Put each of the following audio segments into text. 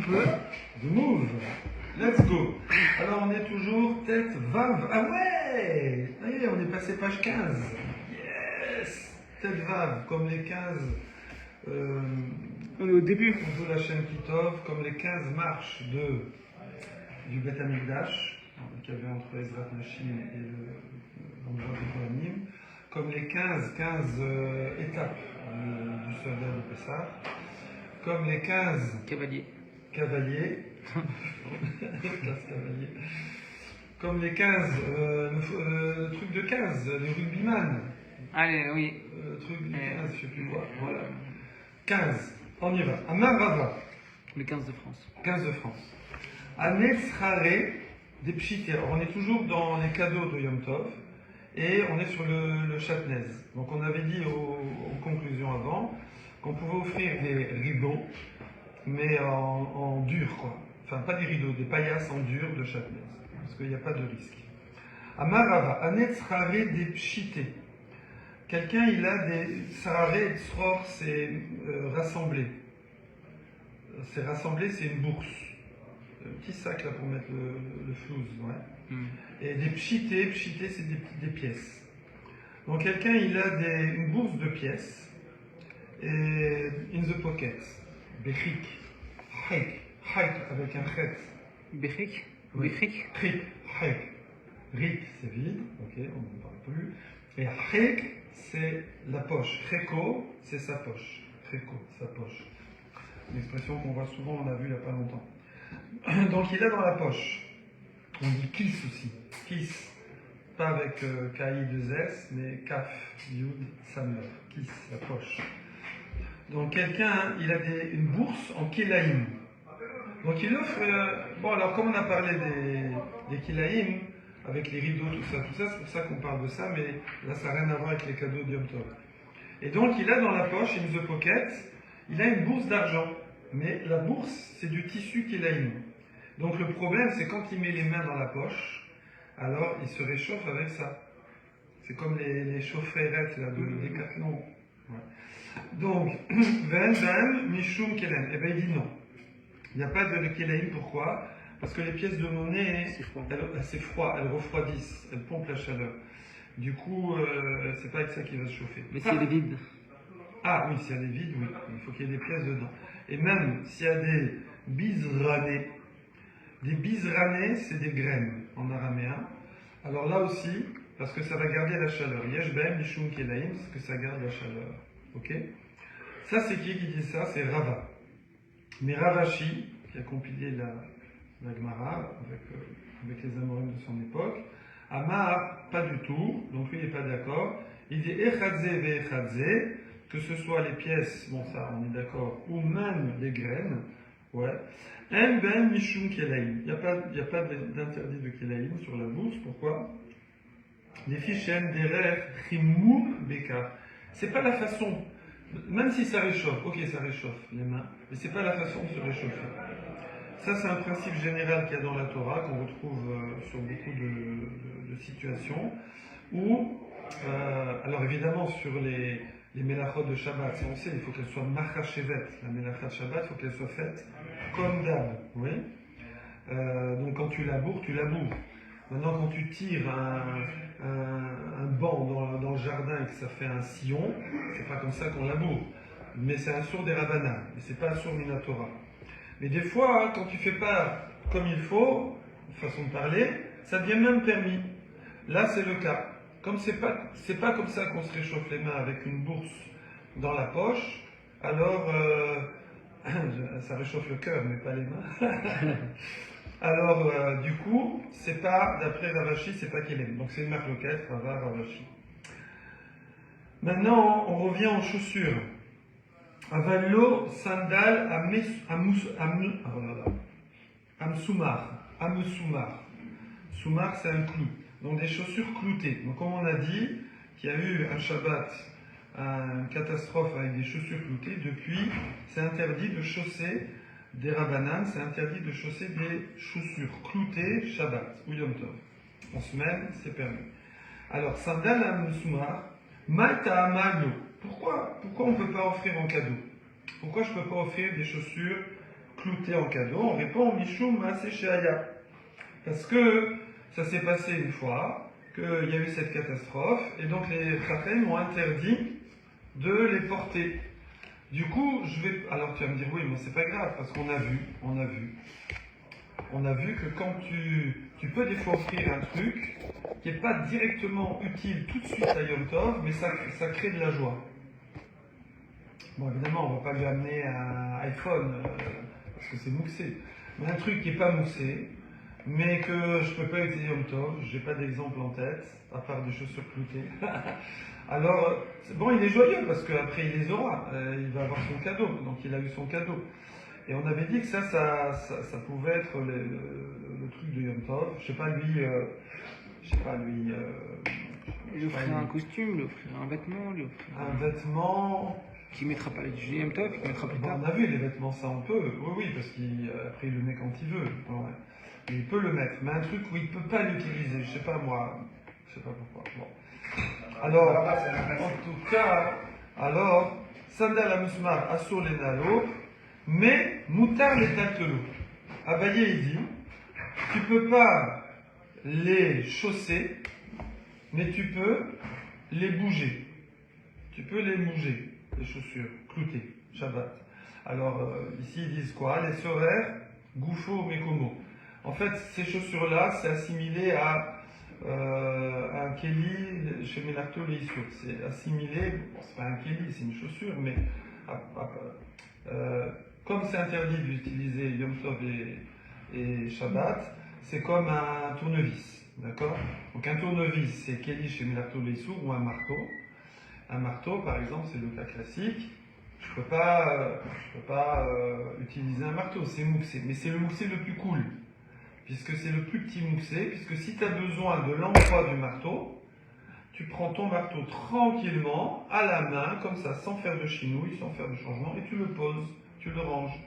peu. The move. Let's go. Alors on est toujours tête Vav. Ah ouais. Allez, on est passé page 15. Yes. Tête Vav, comme les 15. On est au début. On joue la chaîne Kitov, comme les 15 marches du Beth Amikdash, qu'il y avait entre Ezrat Nashim et l'endroit de Kohanim, comme les 15 étapes du soldat de Pessah, comme les 15 Cavalier. cavaliers, comme les 15, le truc de 15, les rugbyman, Allez, oui. le truc de 15, je ne sais plus quoi, voilà. 15, on y va. Amar Rava. Le 15 de France. 15 de France. Anetzrare des pchités. Alors, on est toujours dans les cadeaux de Yom Tov et on est sur le chatnez. Donc on avait dit aux conclusions avant qu'on pouvait offrir des rideaux, mais en dur, quoi. Enfin, pas des rideaux, des paillasses en dur de chatnez, parce qu'il n'y a pas de risque. Amarava, Anetzrare des pchités. Quelqu'un, il a des sarare et tzror, c'est rassemblé. C'est rassemblé, c'est une bourse. Un petit sac là pour mettre le flouze, ouais. Et des pchités, c'est des pièces. Donc quelqu'un il a une bourse de pièces et in the pocket, bechik, haik avec un chet. Bechik. Oui. Bechik. Haik. Rik c'est vide, ok, on n'en parle plus. Et haik c'est la poche. Cheko c'est sa poche. Cheko, sa poche. Une expression qu'on voit souvent, on l'a vu il n'y a pas longtemps. Donc il a dans la poche. On dit kiss aussi. Kiss. Pas avec K-I-2-S, mais Kaf, Yud, Samer. Kiss, la poche. Donc quelqu'un, il a une bourse en Kilaïm. Donc il offre. Bon, alors comme on a parlé des Kilaïm, avec les rideaux, tout ça, c'est pour ça qu'on parle de ça, mais là ça n'a rien à voir avec les cadeaux de Yom Tov. Et donc il a dans la poche, in the pocket, il a une bourse d'argent. Mais la bourse, c'est du tissu Kilaïm. Donc le problème, c'est quand il met les mains dans la poche, alors il se réchauffe avec ça. C'est comme les chaufferettes là, de Decathlon. Ouais. Donc, ben, Mishum Kelen. Eh bien, il dit non. Il n'y a pas de Kilaïm, pourquoi? Parce que les pièces de monnaie, c'est froid, elles refroidissent, elles pompent la chaleur. Du coup, c'est pas avec ça qu'il va se chauffer. Mais si elle est vide. Ah oui, si elle est vide, oui. Il faut qu'il y ait des pièces dedans. Et même s'il y a des bizranés, c'est des graines en araméen. Alors là aussi, parce que ça va garder la chaleur. Yesh ben mishum kelaim, parce que ça garde la chaleur. Ok? Ça, c'est qui dit ça? C'est Rava. Mais Ravashi, qui a compilé la Gemara avec les Amorim de son époque, Amar, pas du tout, donc lui il n'est pas d'accord. Il dit Echadze ve Echadze, que ce soit les pièces, bon ça on est d'accord, ou même les graines, ouais. En ben mishum kelaim. Il n'y a pas d'interdit de kelaim sur la bourse, pourquoi? Les fichen derer chimoum beka. C'est pas la façon, même si ça réchauffe, ok ça réchauffe les mains, mais c'est pas la façon de se réchauffer. Ça c'est un principe général qu'il y a dans la Torah, qu'on retrouve sur beaucoup de situations, où, alors évidemment sur les mélachot de Shabbat, on sait, il faut qu'elle soit machachevet. La mélacha de Shabbat, il faut qu'elle soit faite comme d'hab. Oui. Donc quand tu laboures, tu laboures. Maintenant, quand tu tires un banc dans le jardin et que ça fait un sillon, c'est pas comme ça qu'on laboure. Mais c'est un sourd des Rabbanan, mais c'est pas un sourd Minatora. Mais des fois, quand tu fais pas comme il faut, façon de parler, ça devient même permis. Là, c'est le cas. Comme c'est pas comme ça qu'on se réchauffe les mains avec une bourse dans la poche, alors ça réchauffe le cœur, mais pas les mains. Alors du coup, c'est pas, d'après Ravashi, c'est pas qu'il aime. Donc c'est une marque locale, Ravashi. Maintenant, on revient aux chaussures. Avallo, sandal, amsoumar. Soumar, c'est un clou. Donc des chaussures cloutées. Donc comme on a dit, qu'il y a eu un Shabbat, une catastrophe avec des chaussures cloutées, depuis, c'est interdit de chausser des Rabbanan, c'est interdit de chausser des chaussures cloutées Shabbat ou Yom Tov. En semaine, c'est permis. Alors, sandal amsoumar, maïta amalo. Pourquoi on ne peut pas offrir en cadeau? Pourquoi je ne peux pas offrir des chaussures cloutés en cadeau, on répond Mishum Maaseh Sheaya. Parce que ça s'est passé une fois, qu'il y a eu cette catastrophe, et donc les Chachem ont interdit de les porter. Du coup, alors tu vas me dire, oui, mais c'est pas grave, parce qu'on a vu que quand tu peux des fois offrir un truc qui n'est pas directement utile tout de suite à Yom Tov, mais ça crée de la joie. Bon, évidemment, on ne va pas lui amener un iPhone, parce que c'est moussé. Mais un truc qui n'est pas moussé, mais que je ne peux pas utiliser Yom Tov, je n'ai pas d'exemple en tête, à part des chaussures cloutées. Alors, bon, il est joyeux, parce qu'après il les aura, il va avoir son cadeau, donc il a eu son cadeau. Et on avait dit que ça pouvait être le truc de Yom Tov. Je sais pas lui. Lui offrir un costume, lui offrir un vêtement, lui offrir un vêtement. Qui mettra pas le Yom Tov, qui mettra plus tard. On a vu les vêtements, ça on peut. Oui, parce qu'après il le met quand il veut. Ouais. Il peut le mettre, mais un truc où il peut pas l'utiliser. Je sais pas moi. Je sais pas pourquoi. Bon. Alors, en tout cas, sandal à musmar assur les nalo. Mais moutar les taltelots. Abaye il dit, tu peux pas les chausser, mais tu peux les bouger. Tu peux les bouger, les chaussures, cloutées, Shabbat. Alors ici ils disent quoi? Les soraires, goufo, mekomo. En fait, ces chaussures-là, c'est assimilé à un keli chez Mélarto Leissur. C'est assimilé, bon, c'est pas un keli, c'est une chaussure, mais comme c'est interdit d'utiliser Yom Tov et Shabbat, c'est comme un tournevis, d'accord? Donc un tournevis, c'est Keli chez Mélarto Leissur ou un marteau. Un marteau, par exemple, c'est le cas classique. Je peux pas utiliser un marteau, c'est mouxé. Mais c'est le mouxé le plus cool, puisque c'est le plus petit mouxé, puisque si tu as besoin de l'endroit du marteau, tu prends ton marteau tranquillement, à la main, comme ça, sans faire de chinouille, sans faire de changement, et tu le poses. Tu le ranges.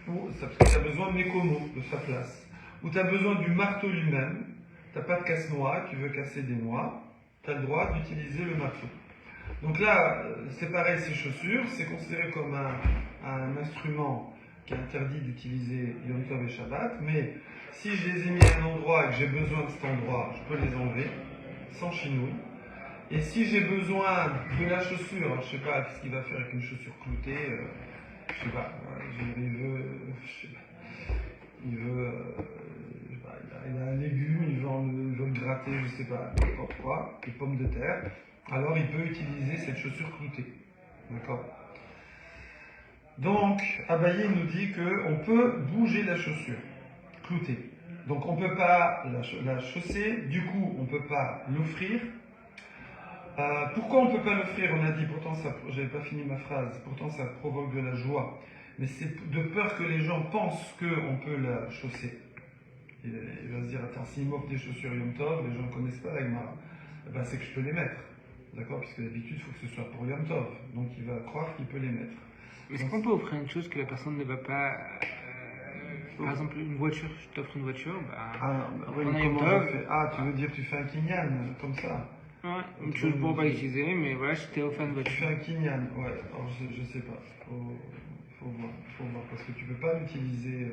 Ou parce que tu as besoin de mécomo, de sa place. Ou tu as besoin du marteau lui-même. Tu n'as pas de casse-noix, tu veux casser des noix. Tu as le droit d'utiliser le marteau. Donc là, c'est pareil, ces chaussures, c'est considéré comme un instrument qui est interdit d'utiliser Yom Tov et Shabbat. Mais si je les ai mis à un endroit et que j'ai besoin de cet endroit, je peux les enlever, sans chinouille. Et si j'ai besoin de la chaussure, je ne sais pas ce qu'il va faire avec une chaussure cloutée, je sais pas, il a un légume, il veut le gratter, je sais pas, n'importe quoi, des pommes de terre, alors il peut utiliser cette chaussure cloutée. D'accord? Donc, Abaye nous dit qu'on peut bouger la chaussure cloutée. Donc on ne peut pas la chausser, du coup on ne peut pas l'offrir. Pourquoi on ne peut pas l'offrir? On a dit, pourtant j'avais pas fini ma phrase, pourtant ça provoque de la joie, mais c'est de peur que les gens pensent qu'on peut la chausser. Il va se dire, attends, s'il m'offre des chaussures Yom Tov, les gens ne connaissent pas l'Agmara, ben, c'est que je peux les mettre, d'accord? Puisque d'habitude il faut que ce soit pour Yom Tov, donc il va croire qu'il peut les mettre. Est-ce qu'on peut offrir une chose que la personne ne va pas... par exemple, une voiture, je t'offre une voiture, oui, on a Yom Tov. Tu veux dire tu fais un kinyan, comme ça? Ouais, une chose pour pas l'utiliser, mais voilà, si t'es au fan de Tu voiture. fais un kinyan, ouais, alors je sais pas, faut voir, parce que tu peux pas l'utiliser,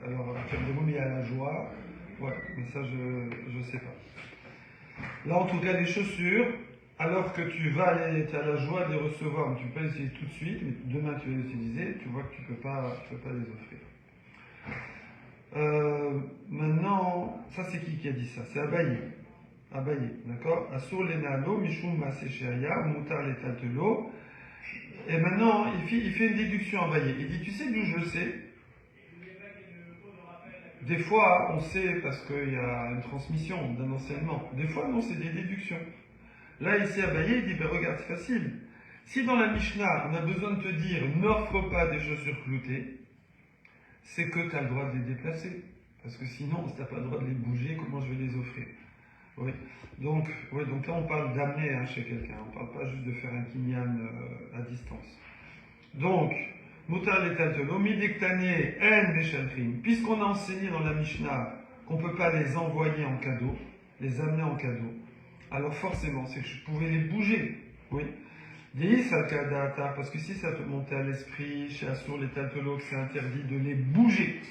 alors faire des mots mais à la joie, ouais, mais ça je sais pas. Là en tout cas les chaussures, alors que tu as la joie de les recevoir, mais tu peux pas les utiliser tout de suite, mais demain tu vas les utiliser, tu vois que tu peux pas les offrir. Maintenant, ça c'est qui a dit ça? C'est Abaye. Abaye, d'accord? Asur lenalo, mishum masesheria, mutar letatelo. Et maintenant, il fait une déduction Abaye. Il dit, tu sais d'où je sais? Des fois, on sait parce qu'il y a une transmission d'un enseignement. Des fois, non, c'est des déductions. Là, ici, Abaye, il dit, ben regarde, c'est facile. Si dans la Mishnah, on a besoin de te dire, n'offre pas des chaussures cloutées, c'est que tu as le droit de les déplacer. Parce que sinon, si tu n'as pas le droit de les bouger, comment je vais les offrir? Oui. Donc là, on parle d'amener chez quelqu'un. On ne parle pas juste de faire un kinyan à distance. Donc, Mutar letatelo, midektané en beshalchim. Puisqu'on a enseigné dans la Mishnah qu'on ne peut pas les envoyer en cadeau, les amener en cadeau, alors forcément, c'est que je pouvais les bouger. Oui. Déis al-Kadata, parce que si ça te montait à l'esprit, chez Assour, les Taltolok, c'est interdit de les bouger.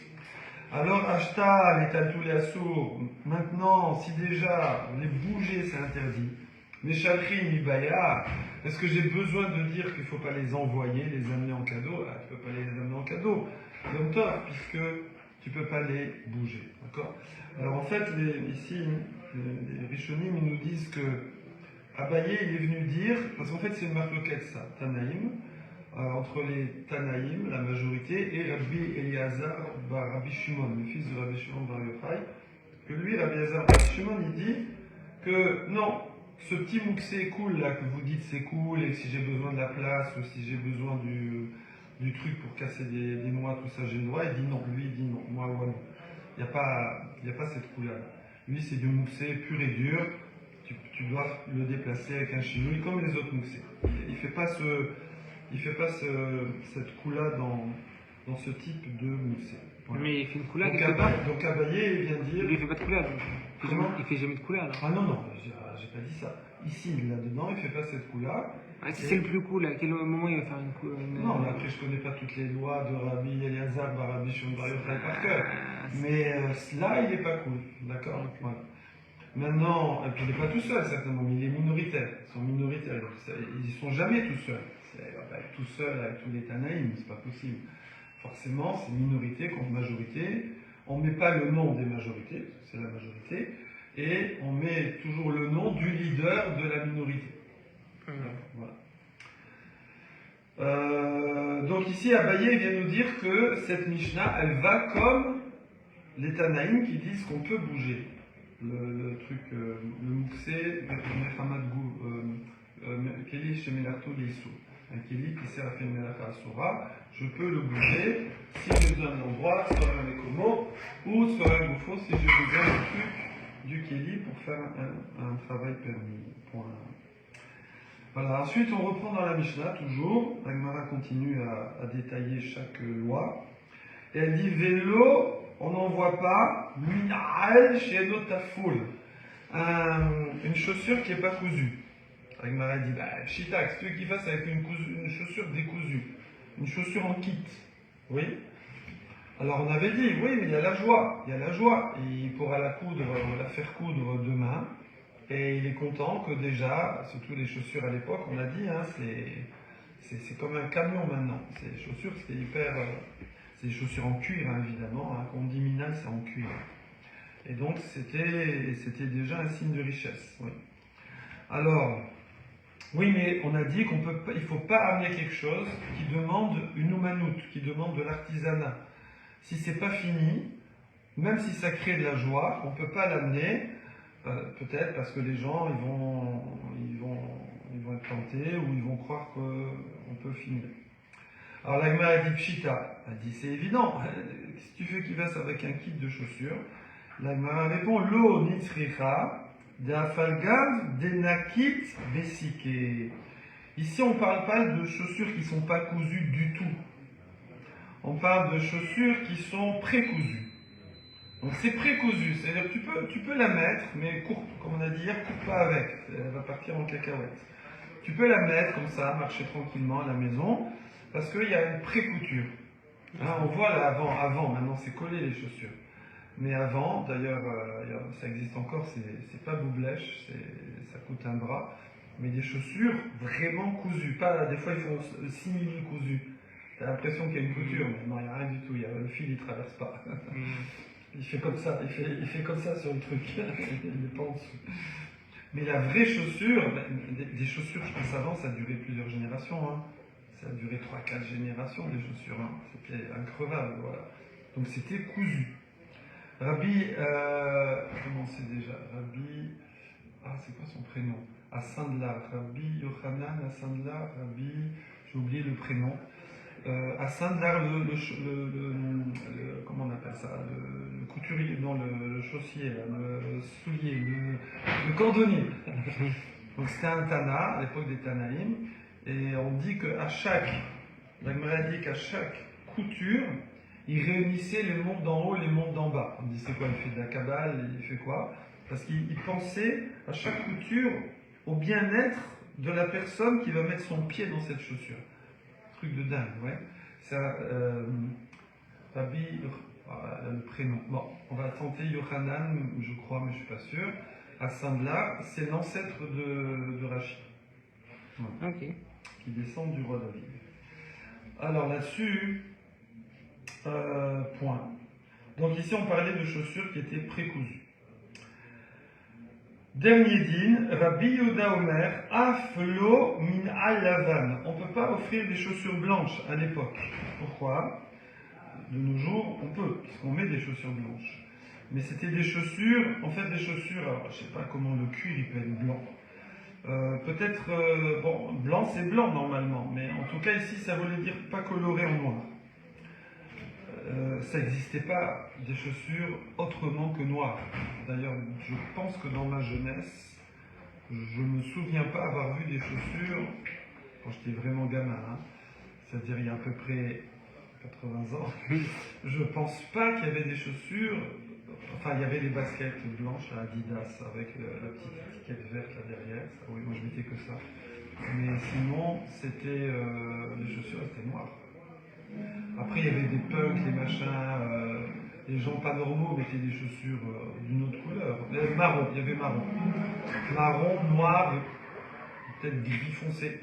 Alors, Ashta, les Taltol et Assour, maintenant, si déjà les bouger c'est interdit, les Chalchim, Ibaya, est-ce que j'ai besoin de dire qu'il ne faut pas les envoyer, les amener en cadeau? Ah, tu ne peux pas les amener en cadeau, Yom Tov, puisque tu ne peux pas les bouger. D'accord? Alors en fait, ici, les Rishonim ils nous disent que Abaye il est venu dire, parce qu'en fait c'est une marloquette ça, Tanaïm, entre les Tanaïm, la majorité, et Rabbi Eliezer bar Rabbi Shimon, le fils de Rabbi Shimon bar Yochai, que lui, Rabbi Eliezer bar Shimon, il dit que non, ce petit mouxé cool là que vous dites c'est cool, et si j'ai besoin de la place, ou si j'ai besoin du truc pour casser des noix, tout ça, j'ai le droit, il dit non, lui il dit non, moi ouais non. Il n'y a pas cette couleur. Lui, c'est du moussé pur et dur. Tu dois le déplacer avec un chinouille comme les autres moussés. Il ne fait pas, cette couleur dans ce type de moussé. Voilà. Mais il fait une couleur Donc, quelque part. donc Abaye il vient dire. Lui, il fait pas de couleur. Comment Il fait jamais de couleur. Ah non, non, j'ai pas dit ça. Ici, là-dedans, il ne fait pas cette couleur. Ah, si c'est le plus cool, à quel moment il va faire une couleur? Non, mais après, je ne connais pas toutes les lois de Rabbi Eliezer bar Rabbi Shimon bar Yochai par cœur. Mais là, il n'est pas cool. D'accord? Voilà. Maintenant, et puis il n'est pas tout seul, certainement, mais il est minoritaire. Ils sont minoritaires. Ils ne sont jamais tout seuls. Il va pas être tout seul avec tous les Tanaïm, c'est pas possible. Forcément, c'est minorité contre majorité. On ne met pas le nom des majorités, c'est la majorité, et on met toujours le nom du leader de la minorité. Voilà. Donc ici, Abaye vient nous dire que cette Mishnah, elle va comme les Tanaïm qui disent qu'on peut bouger. Le truc, le mouxé, Mehamad Keli chez Melarto Lissou. Un Keli qui sert à faire Melaka Asura, je peux le bouger si j'ai besoin d'un endroit, soit un Ekomo, ou soit un Goufo si j'ai besoin d'un truc du Keli pour faire un travail permis. Point. Voilà, ensuite on reprend dans la Mishnah toujours, la Gemara continue à détailler chaque loi, et elle dit Vélo, on n'en voit pas, Min'al chez Notafoul, une chaussure qui n'est pas cousue. La Gemara dit Chita, qu'est-ce que tu veux qu'il fasse avec une chaussure décousue, une chaussure en kit? Oui. Alors on avait dit, oui, mais il y a la joie, il pourra la faire coudre demain. Et il est content que déjà, surtout les chaussures à l'époque, on a dit, hein, c'est comme un camion maintenant. Ces chaussures, c'était c'est des chaussures en cuir, hein, évidemment. Hein, quand on dit minal, c'est en cuir. Et donc, c'était déjà un signe de richesse. Oui. Alors, oui, mais on a dit il ne faut pas amener quelque chose qui demande une oumanout, qui demande de l'artisanat. Si c'est pas fini, même si ça crée de la joie, on ne peut pas l'amener. Peut-être parce que les gens ils vont être tentés ou ils vont croire qu'on peut finir. Alors la Gemara dit Pshita, elle dit c'est évident, si tu fais qu'il fasse avec un kit de chaussures, la Gemara répond Lo nitzricha d'afalgav denakit besike. Ici on ne parle pas de chaussures qui ne sont pas cousues du tout. On parle de chaussures qui sont précousues. Donc c'est précousu, c'est-à-dire que tu peux la mettre, mais courte, comme on a dit hier, cours pas avec, elle va partir en cacahuète. Tu peux la mettre comme ça, marcher tranquillement à la maison, parce qu'il y a une pré-couture. Hein, on voit là avant, maintenant c'est collé les chaussures. Mais avant, d'ailleurs, ça existe encore, c'est pas boublèche, ça coûte un bras, mais des chaussures vraiment cousues. Pas, des fois ils font 6 mm cousus. T'as l'impression qu'il y a une couture, mais non, il n'y a rien du tout, le fil il traverse pas. Il fait comme ça, il fait comme ça sur le truc, il n'est pas en dessous. Mais la vraie chaussure, des chaussures, je pense avant, ça a duré plusieurs générations. Hein. Ça a duré 3-4 générations des chaussures. Hein. C'était increvable, voilà. Donc c'était cousu. Rabbi, comment c'est déjà? Rabbi, c'est quoi son prénom? Assandlar, Rabbi Yochanan Assandlar, Rabbi, j'ai oublié le prénom. Assandlar, comment on appelle ça? Le couturier, non, le chaussier, le soulier, le cordonnier. Donc c'était un Tana, à l'époque des Tanaïm, et on dit qu'à la Gemara dit qu'à chaque couture, il réunissait les mondes d'en haut et les mondes d'en bas. On dit c'est quoi? Il fait de la cabale, il fait quoi? Parce qu'il pensait à chaque couture au bien-être de la personne qui va mettre son pied dans cette chaussure. Truc de dingue, ouais. Ça, Rabbi, le prénom. Bon, on va tenter Yohanan, je crois, mais je suis pas sûr. Assembla, c'est l'ancêtre de Rachid. Voilà. Ok. Qui descend du roi David. Alors là-dessus, point. Donc ici, on parlait de chaussures qui étaient précousues. Dernier din, Rabbi Yehuda Omer, Aflo min al-lavan. On ne peut pas offrir des chaussures blanches à l'époque. Pourquoi? De nos jours, on peut, puisqu'on met des chaussures blanches. Mais c'était des chaussures, en fait des chaussures, alors je ne sais pas comment le cuir il peut être blanc. Peut-être, bon, blanc c'est blanc normalement, mais en tout cas ici ça voulait dire pas coloré en noir. Ça n'existait pas des chaussures autrement que noires. D'ailleurs, je pense que dans ma jeunesse, je ne me souviens pas avoir vu des chaussures, quand j'étais vraiment gamin, hein, c'est-à-dire il y a à peu près 80 ans, je pense pas qu'il y avait des chaussures, enfin il y avait des baskets blanches à Adidas avec la petite étiquette verte là derrière, ça, oui, moi je mettais que ça. Mais sinon, c'était, les chaussures étaient noires. Après, il y avait des punks, les machins, les gens pas normaux mettaient des chaussures d'une autre couleur. Marron, il y avait marron. Marron, noir, peut-être gris foncé.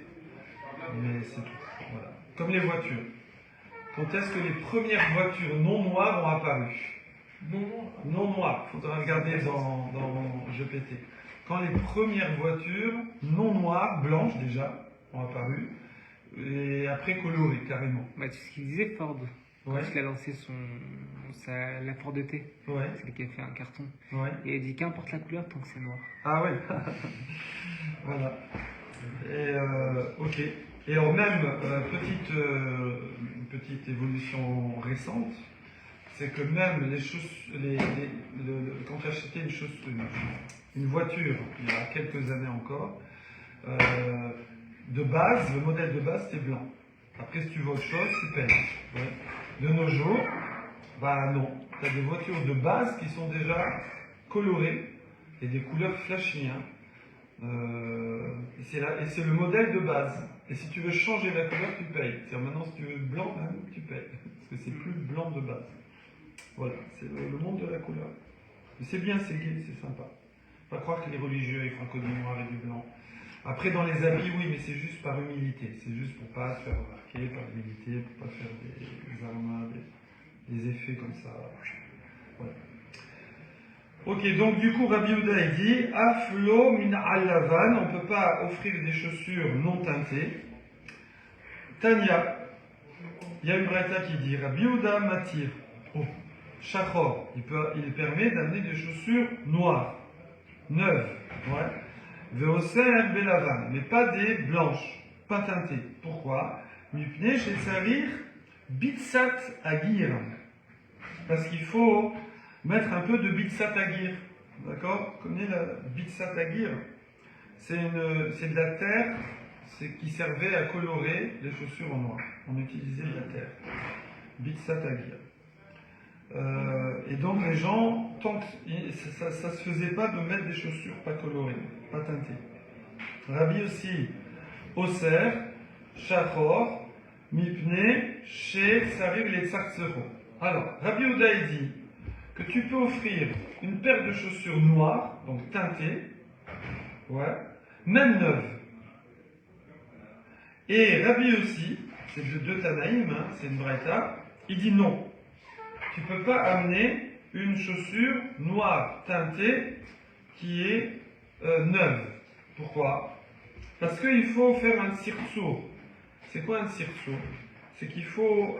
Mais c'est tout. Voilà. Comme les voitures. Quand est-ce que les premières voitures non noires ont apparu? Non noires. Il faudra regarder dans GPT. Quand les premières voitures non noires, blanches déjà, ont apparu, et après colorées carrément. Bah, tu sais ce qu'il disait Ford quand Ouais. il a lancé la Ford T. Ouais. C'est lui qui a fait un carton. Ouais. Et il a dit qu'importe la couleur tant que c'est noir. Ah ouais. Voilà. Et ok. Et alors même, petite évolution récente, c'est que même les chaussures, quand tu achetais une voiture, il y a quelques années encore, de base, le modèle de base, c'était blanc. Après, si tu veux autre chose, tu payes. Ouais. De nos jours, bah non. Tu as des voitures de base qui sont déjà colorées et des couleurs flashy. Hein. Et c'est le modèle de base. Et si tu veux changer la couleur, tu payes. C'est-à-dire maintenant, si tu veux blanc, même, tu payes. Parce que c'est plus blanc de base. Voilà, c'est le monde de la couleur. Mais c'est bien, c'est gai, c'est sympa. Faut pas croire que les religieux, ils font que du noir et du blanc. Après, dans les habits, oui, mais c'est juste par humilité. C'est juste pour pas se faire remarquer, par humilité, pour pas faire des aromas, des effets comme ça. Voilà. Ok, donc du coup, Rabbi Yehuda il dit Aflo min al-lavan, on ne peut pas offrir des chaussures non teintées. Tanya, il y a une braïta qui dit Rabbi Yehuda matir, shachor, il permet d'amener des chaussures noires, neuves, ouais. Veoser belavan, mais pas des blanches, pas teintées. Pourquoi? Mipne chez Sarir bitsat agir, parce qu'il faut mettre un peu de bitsat agir, d'accord? Vous connaissez la bitsat agir? C'est de la terre qui servait à colorer les chaussures en noir. On utilisait de la terre. Bitsat agir. Et donc les gens, ça se faisait pas de mettre des chaussures pas colorées, pas teintées. Rabbi aussi, Oser, Shachor, Mipne, She, Sarir, les Tsartsero. Alors, Rabbi Yehuda dit que tu peux offrir une paire de chaussures noires, donc teintées, ouais, même neuves. Et Rabbi aussi, c'est de deux Tanaïm, hein, c'est une braïta, il dit non. Tu ne peux pas amener une chaussure noire teintée qui est neuve. Pourquoi? Parce qu'il faut faire un sirtso. C'est quoi un sirtso? C'est qu'il faut...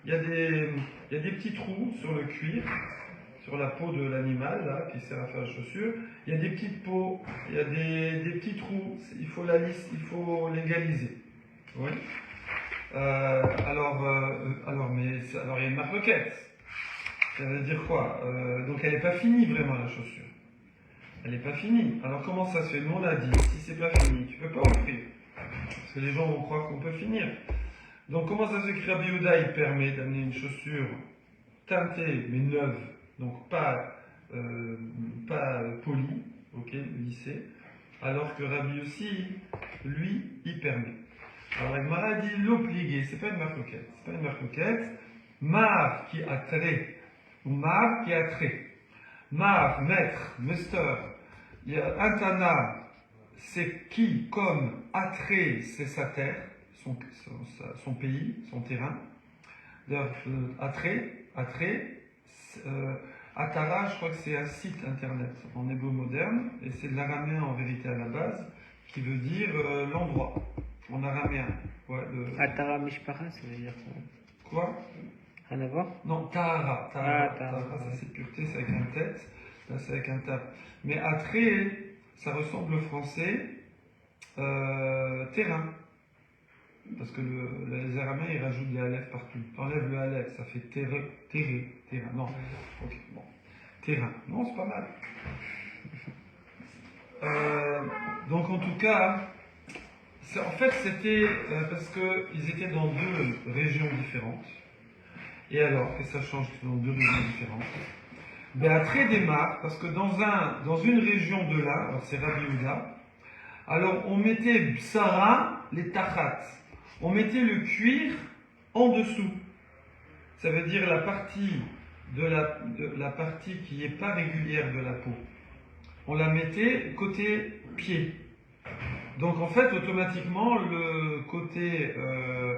Il y a des petits trous sur le cuir, sur la peau de l'animal, là, qui sert à faire la chaussure. Il y a des petites peaux, il y a des petits trous. Il faut légaliser. Oui. Alors il y a une marque requête. Ça veut dire quoi? Donc elle n'est pas finie vraiment la chaussure. Elle n'est pas finie. Alors comment ça se fait? Nous on a dit, si c'est pas fini, tu peux pas offrir. Parce que les gens vont croire qu'on peut finir. Donc comment ça se fait que Rabbi Yehuda il permet d'amener une chaussure teintée mais neuve, donc pas polie, ok, lissée, alors que Rabbi Yossi, lui, il permet. Alors la Gemara dit l'obligé, c'est pas une marcoquette, c'est pas une marcoquette. Mar qui a trait, ou mar qui a trait. Mar, maître, master, il y a un tana, c'est qui, comme attrait, c'est sa terre, son pays, son terrain. D'ailleurs, attrait, Atara, je crois que c'est un site internet en hébreu moderne, et c'est de l'araméen en vérité à la base, qui veut dire l'endroit, en araméen. Ouais, Atara Mishpara, ça veut dire quoi? Rien à voir? Non, Tahara. Tahara, Ça c'est pureté, c'est avec un tête, là c'est avec un tap. Mais attrait, ça ressemble au français terrain. Parce que les araméens ils rajoutent des aleph partout. T'enlèves le aleph, ça fait terrain. Non, ok, bon. Terrain. Non, c'est pas mal. Donc en tout cas, en fait c'était parce qu'ils étaient dans deux régions différentes. Et alors, que ça change dans deux régions différentes. Béatré démarre, parce que dans une région de là, alors c'est Rabbi Yehuda, alors on mettait Bsara, les tachats. On mettait le cuir en dessous. Ça veut dire la partie la partie qui n'est pas régulière de la peau. On la mettait côté pied. Donc en fait, automatiquement, le côté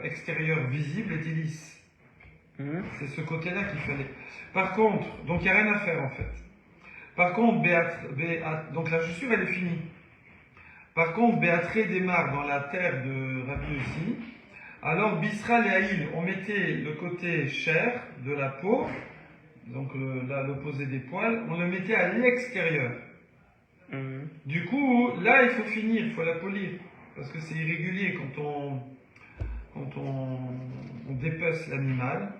extérieur visible était lisse. C'est ce côté-là qu'il fallait. Par contre, donc il n'y a rien à faire en fait. Par contre, donc la chaussure elle est finie. Par contre, Béatré démarre dans la terre de Rabbi Yossi. Alors, Bisra Léaïl, on mettait le côté chair de la peau, donc là l'opposé des poils, on le mettait à l'extérieur. Du coup, là il faut finir, il faut la polir, parce que c'est irrégulier quand on dépece l'animal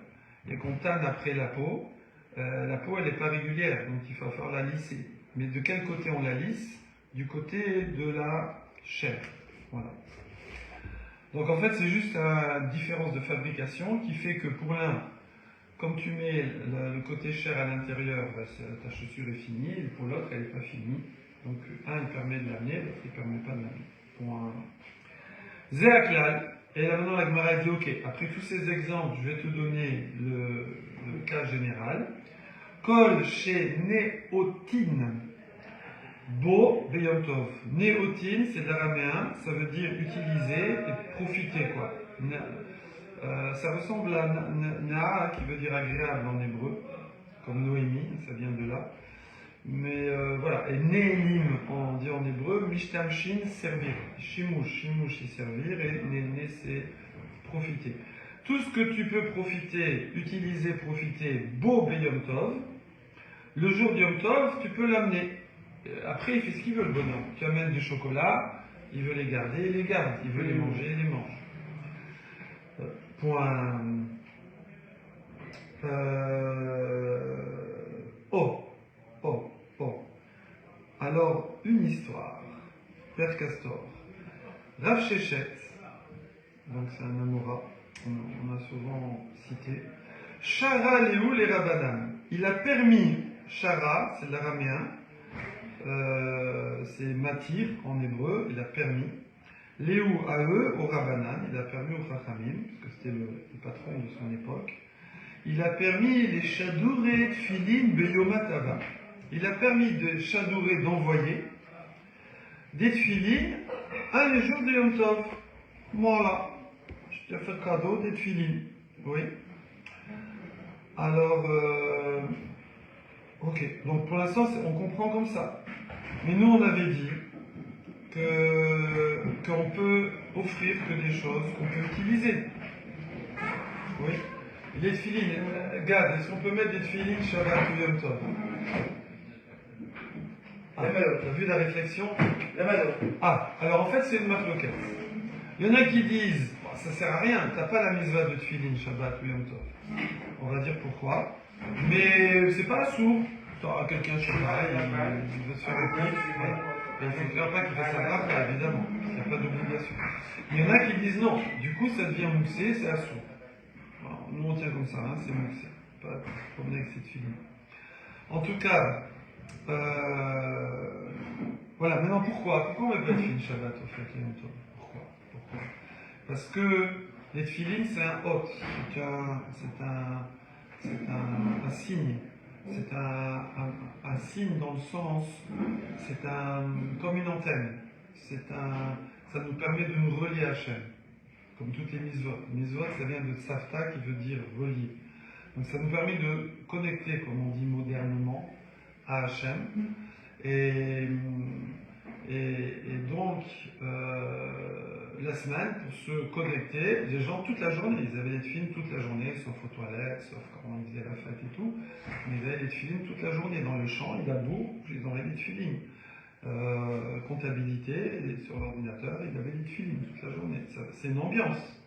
et qu'on tanne après la peau elle n'est pas régulière, donc il va falloir la lisser. Mais de quel côté on la lisse? Du côté de la chair. Voilà. Donc en fait c'est juste une différence de fabrication qui fait que pour l'un, comme tu mets le côté chair à l'intérieur, ta chaussure est finie, et pour l'autre elle n'est pas finie. Donc un il permet de l'amener, l'autre il ne permet pas de l'amener. Zéaklal, et là maintenant la Gemara dit ok, après tous ces exemples, je vais te donner le cas général. Kol chez Néotine. Bo Beyom Tov. Néotine, c'est de l'araméen, ça veut dire utiliser et profiter, quoi. Ça ressemble à Naa, qui veut dire agréable en hébreu, comme Noémie, ça vient de là. Mais voilà, et Néelim, on dit en hébreu, Mishtamshin, servir. Shimouch, c'est servir, et Néné, c'est profiter. Tout ce que tu peux profiter, utiliser, profiter, Bo Beyom Tov, le jour du Yom Tov, tu peux l'amener. Après, il fait ce qu'il veut, le bonhomme. Tu amènes du chocolat, il veut les garder, il les garde. Il veut les manger, il les mange. Point. Alors, une histoire. Père Castor. Rav Shechet, donc c'est un Amora, on a souvent cité. Shara Léou les Rabbanan. Il a permis, Shara, c'est l'araméen, c'est Matir en hébreu, il a permis. Léou à eux, au Rabbanan, il a permis au Chachamim, parce que c'était le patron de son époque. Il a permis les Shadouré Tfilin Beyomatava. Il a permis de Shadouré d'envoyer des Tfilin un jour de Yom Tov. Voilà, je t'ai fait cadeau des Tfilin. Oui. Alors, ok, donc pour l'instant on comprend comme ça. Mais nous on avait dit qu'on peut offrir que des choses qu'on peut utiliser. Oui. Les tefilines, Gad, est-ce qu'on peut mettre des tefilines Shabbat ou Yom Tov? T'as vu la réflexion? Alors en fait c'est une marloquette. Il y en a qui disent, ça sert à rien, t'as pas la mitzvah de tefilin Shabbat ou Yom Tov. On va dire pourquoi. Mais c'est pas sourd. T'auras quelqu'un chez toi, il veut se faire le kiff. Il ne faudra pas qu'il fasse sa bracha, évidemment. Il n'y a pas d'obligation. Il y en a qui disent non, du coup ça devient moussé, c'est assourd. Nous on tient comme ça, hein, c'est moussé. Pas de problème avec cette fille. En tout cas, Voilà, maintenant pourquoi on met pas de tefilin Shabbat au fait, Yom Tov? Pourquoi? Parce que les tefilin c'est un hôte, c'est un signe. C'est un signe dans le sens, comme une antenne. Ça nous permet de nous relier à Hachem, comme toutes les mitzvot. Mitzvot, ça vient de tzavta qui veut dire relier. Donc ça nous permet de connecter, comme on dit modernement, à Hachem. Et donc, la semaine, pour se connecter, les gens toute la journée, ils avaient des tefilines toute la journée, sauf aux toilettes, sauf quand on faisait la fête et tout, mais ils avaient des tefilines toute la journée dans le champ, et d'abord, ils avaient des tefilines. Comptabilité, et sur l'ordinateur, ils avaient des tefilines toute la journée. C'est une ambiance.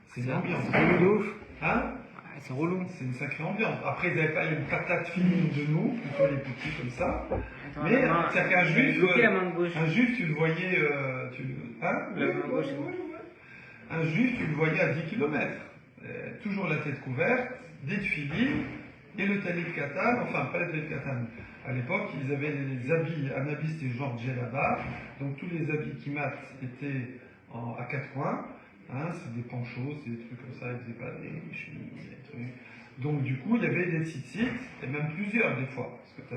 C'est une ambiance. C'est relou de ouf. Hein? C'est relou. C'est une sacrée ambiance. Après, ils n'avaient pas une patate finie de nous, plutôt les petits comme ça. Attends, Mais c'est qu'un juif, bloqué la main de gauche. un juif, tu le voyais, La main gauche, c'est bon. un juif, tu le voyais à 10 km. Toujours la tête couverte, des tefilines et le talit katan, enfin pas le talit katan. À l'époque, ils avaient les habits, un habit c'était genre djellaba, donc tous les habits qui matent étaient à quatre coins. Hein, c'est des panchos, c'est des trucs comme ça, ils faisaient pas des chemises, des trucs. Donc du coup, il y avait des tzitzit, et même plusieurs des fois. Parce que tu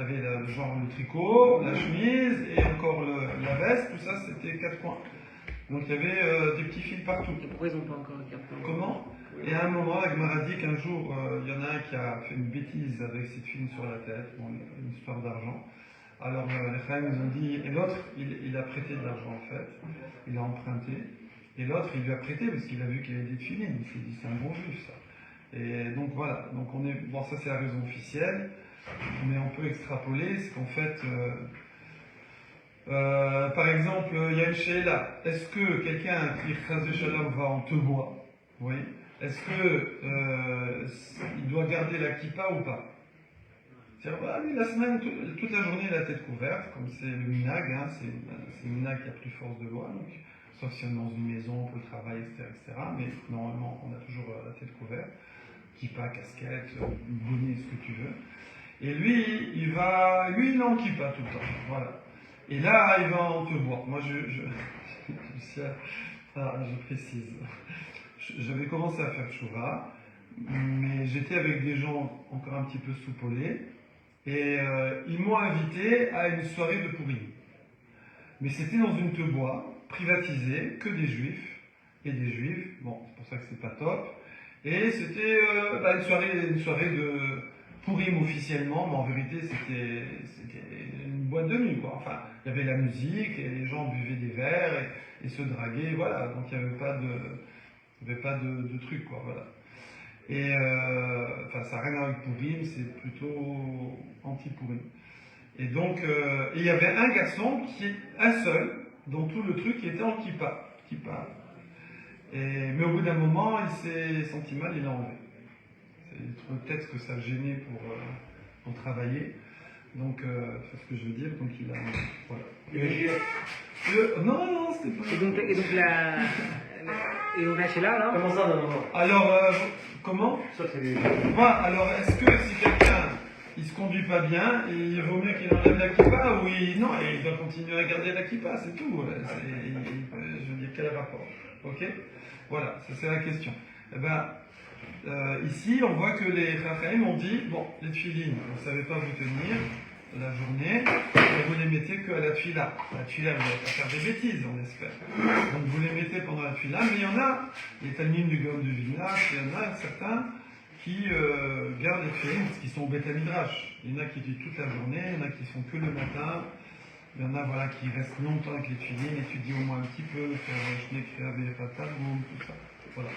avais genre le tricot, la chemise, et encore la veste, tout ça c'était quatre coins. Donc il y avait des petits fils partout. Et pourquoi ils n'ont pas encore quatre coins? Comment? Et à un moment, avec Maradi, qu'un jour, il y en a un qui a fait une bêtise avec cette fille sur la tête, bon, une histoire d'argent. Alors les femmes nous ont dit, et l'autre, il a prêté de l'argent en fait, il a emprunté, et l'autre, il lui a prêté parce qu'il a vu qu'il y avait des filines, il s'est dit, c'est un bon juif ça. Et donc voilà, donc bon ça c'est la raison officielle, mais on peut extrapoler, c'est qu'en fait, par exemple, il y a une sheila, est-ce que quelqu'un qui khaz de shalom va en te bois, oui, est-ce que il doit garder la kippa ou pas? C'est-à-dire, voilà, lui, la semaine, toute la journée, la tête couverte, comme c'est le minag, hein, c'est le minag qui a plus force de loi, donc, sauf si on est dans une maison pour le travail, etc. Mais normalement, on a toujours la tête couverte, kippa, casquette, bonnet, ce que tu veux. Et lui, il est en kippa tout le temps, voilà. Et là, il va en te boire. Moi, je précise. J'avais commencé à faire tchouva, mais j'étais avec des gens encore un petit peu soupolés. Et ils m'ont invité à une soirée de Pourim. Mais c'était dans une te-bois, privatisée, que des juifs, et des juifs, bon, c'est pour ça que c'est pas top. Et c'était une soirée de Pourim officiellement, mais en vérité c'était une boîte de nuit, quoi. Enfin, il y avait la musique, et les gens buvaient des verres, et se draguaient, voilà. Donc il n'y avait pas de truc, quoi, voilà. Et ça n'a rien à voir avec Pourim, c'est plutôt anti-Pourim. Et donc, il y avait un garçon, un seul, dont tout le truc qui était en kippa. Mais au bout d'un moment, il s'est senti mal, il l'a enlevé. Il trouve peut-être que ça le gênait pour travailler. Donc, c'est ce que je veux dire, donc il a... Voilà. Non, c'était pas... Et donc la sheila, alors? Comment ça, non? Alors, comment? Ça, c'est des... Alors, est-ce que si quelqu'un il se conduit pas bien, il vaut mieux qu'il enlève la kippa ou non, il doit continuer à garder la kippa, c'est tout. Je veux dire, quel rapport? Ok? Voilà, ça c'est la question. Eh ben, ici, on voit que les Chachamim ont dit, bon, les tefilines, vous ne savez pas vous tenir la journée, et vous les mettez qu'à la tefila. La tefila, vous n'allez pas faire des bêtises, on espère. Donc vous les mettez pendant la tefila, mais il y en a, les Talmidim du Gaon de Vilna, il y en a certains qui gardent les tefilines, parce qu'ils sont au Beth Midrash. Il y en a qui étudient toute la journée, il y en a qui font que le matin, il y en a voilà, qui restent longtemps avec les tefilines, étudient au moins un petit peu, faire Shnei Kriya Be'efatat, tout ça. Voilà.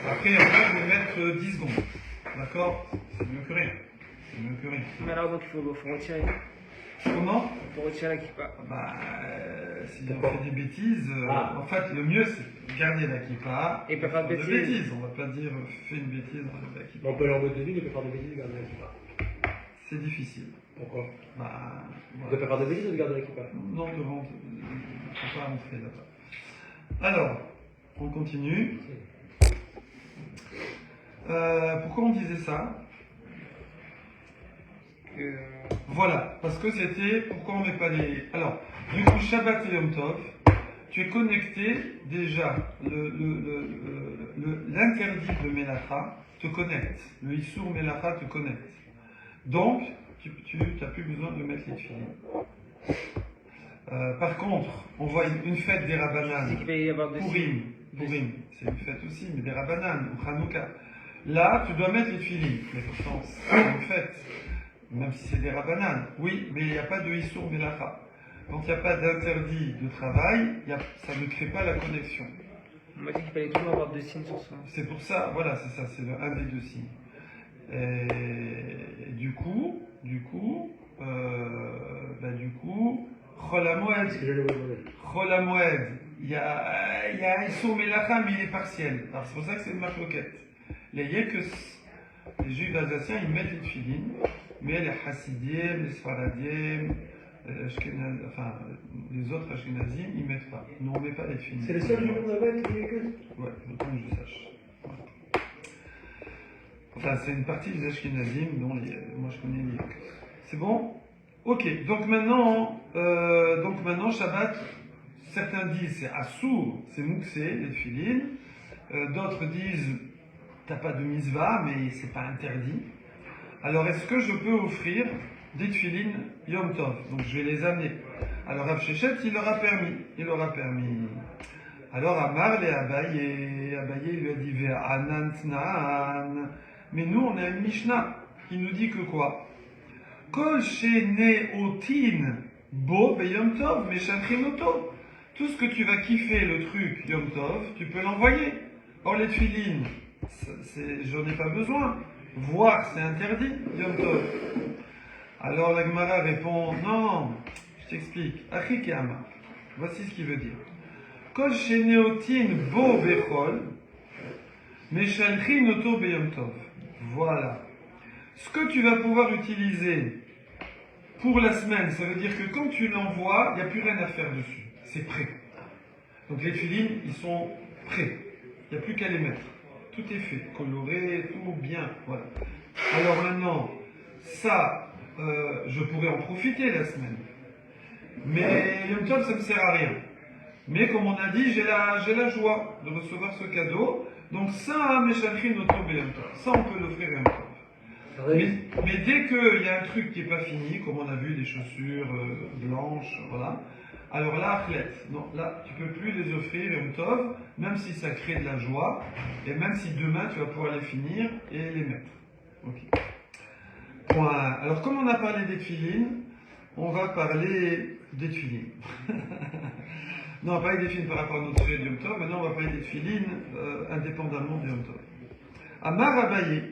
Après, on va mettre 10 secondes. D'accord? C'est mieux que rien. C'est mieux que rien. Mais alors, donc, il faut retirer. Comment? Il faut retirer la kippa. Si on fait des bêtises, en fait, le mieux c'est garder la kippa. Et pas faire de bêtises. On va pas dire fais une bêtise, enlève la kippa. On peut aller en boîte de nuit, il peut faire des bêtises, garder la kippa. C'est difficile. Pourquoi? Voilà. On peut pas faire des bêtises ou garder la kippa? Non, il ne faut pas rentrer là-bas. Alors, on continue. Pourquoi on disait ça? Voilà, parce que c'était, pourquoi on met pas les... Alors, du coup, Shabbat et Yom Tov, tu es connecté déjà, l'interdit de Melacha te connecte, le Issour Melacha te connecte. Donc, tu n'as plus besoin de mettre les tefilines. Par contre, on voit une fête des C'est Rabbanan, qu'il va y avoir des Purim, c'est une fête aussi, mais des Rabbanan, ou Hanouka. Là, tu dois mettre les tefilines, mais pourtant, c'est une fête, même si c'est des Rabbanan. Oui, mais il n'y a pas de Issour Melacha. Quand il n'y a pas d'interdit de travail, ça ne crée pas la connexion. On m'a dit qu'il fallait toujours avoir 2 signes sur soi. C'est pour ça, voilà, c'est ça, c'est un des 2 signes. Et du coup, Chol HaMoed, C'est ce que j'allais vous demander. Chol HaMoed, il y a un Issour Melacha, mais il est partiel. Alors c'est pour ça que c'est une marloquette. Les Yekes, les Juifs alsaciens, ils mettent les tefilines, mais les Hasidim, les Sfaradim, enfin, les autres Ashkenazim, ils mettent pas. Non, on met pas les tefilines. C'est le seul jour là-bas qui est que. Ouais, autant que je sache. Voilà. Enfin, c'est une partie des Ashkenazim dont moi je connais les Yekes. C'est bon? Ok, donc maintenant, Shabbat, certains disent c'est Assour, c'est Mouksé, les tefilines. D'autres disent t'as pas de misva, mais c'est pas interdit. Alors est-ce que je peux offrir des tefilines Yom Tov? Donc je vais les amener. Alors Rav Shechet, il leur a permis. Alors Amar les Abaye lui a dit Ve'anantnan. Mais nous on a une Mishnah qui nous dit que quoi? Kol sheneotin bo be Yom Tov meshalchinoto. Tout ce que tu vas kiffer le truc Yom Tov, tu peux l'envoyer. Or les tefilines, j'en ai pas besoin. Voir, c'est interdit, Yom Tov. Alors la Gemara répond, non, je t'explique. Achikama. Voici ce qu'il veut dire. Kol sheneotin bo bechol, meshalchin oto beyom tov. Voilà. Ce que tu vas pouvoir utiliser pour la semaine, ça veut dire que quand tu l'envoies, il n'y a plus rien à faire dessus. C'est prêt. Donc les tefilines, ils sont prêts. Il n'y a plus qu'à les mettre. Tout est fait, coloré, tout bien. Voilà. Alors maintenant, ça, je pourrais en profiter la semaine. Mais Yom Tov, ça ne me sert à rien. Mais comme on a dit, j'ai la joie de recevoir ce cadeau. Donc ça, Meshalchin Oto Beyom Tov. Ça, on peut l'offrir Yom Tov. Mais dès qu'il y a un truc qui n'est pas fini, comme on a vu, des chaussures blanches, voilà. Alors là, athlète, non, là, tu ne peux plus les offrir Yom Tov, même si ça crée de la joie, et même si demain tu vas pouvoir les finir et les mettre. Ok. Point. Alors, comme on a parlé des tefilines, on va parler des tefilines. Non, on va parler des tefilines par rapport à notre sujet de Yom Tov, maintenant on va parler des tefilines indépendamment de Yom Tov. Amar Abaye,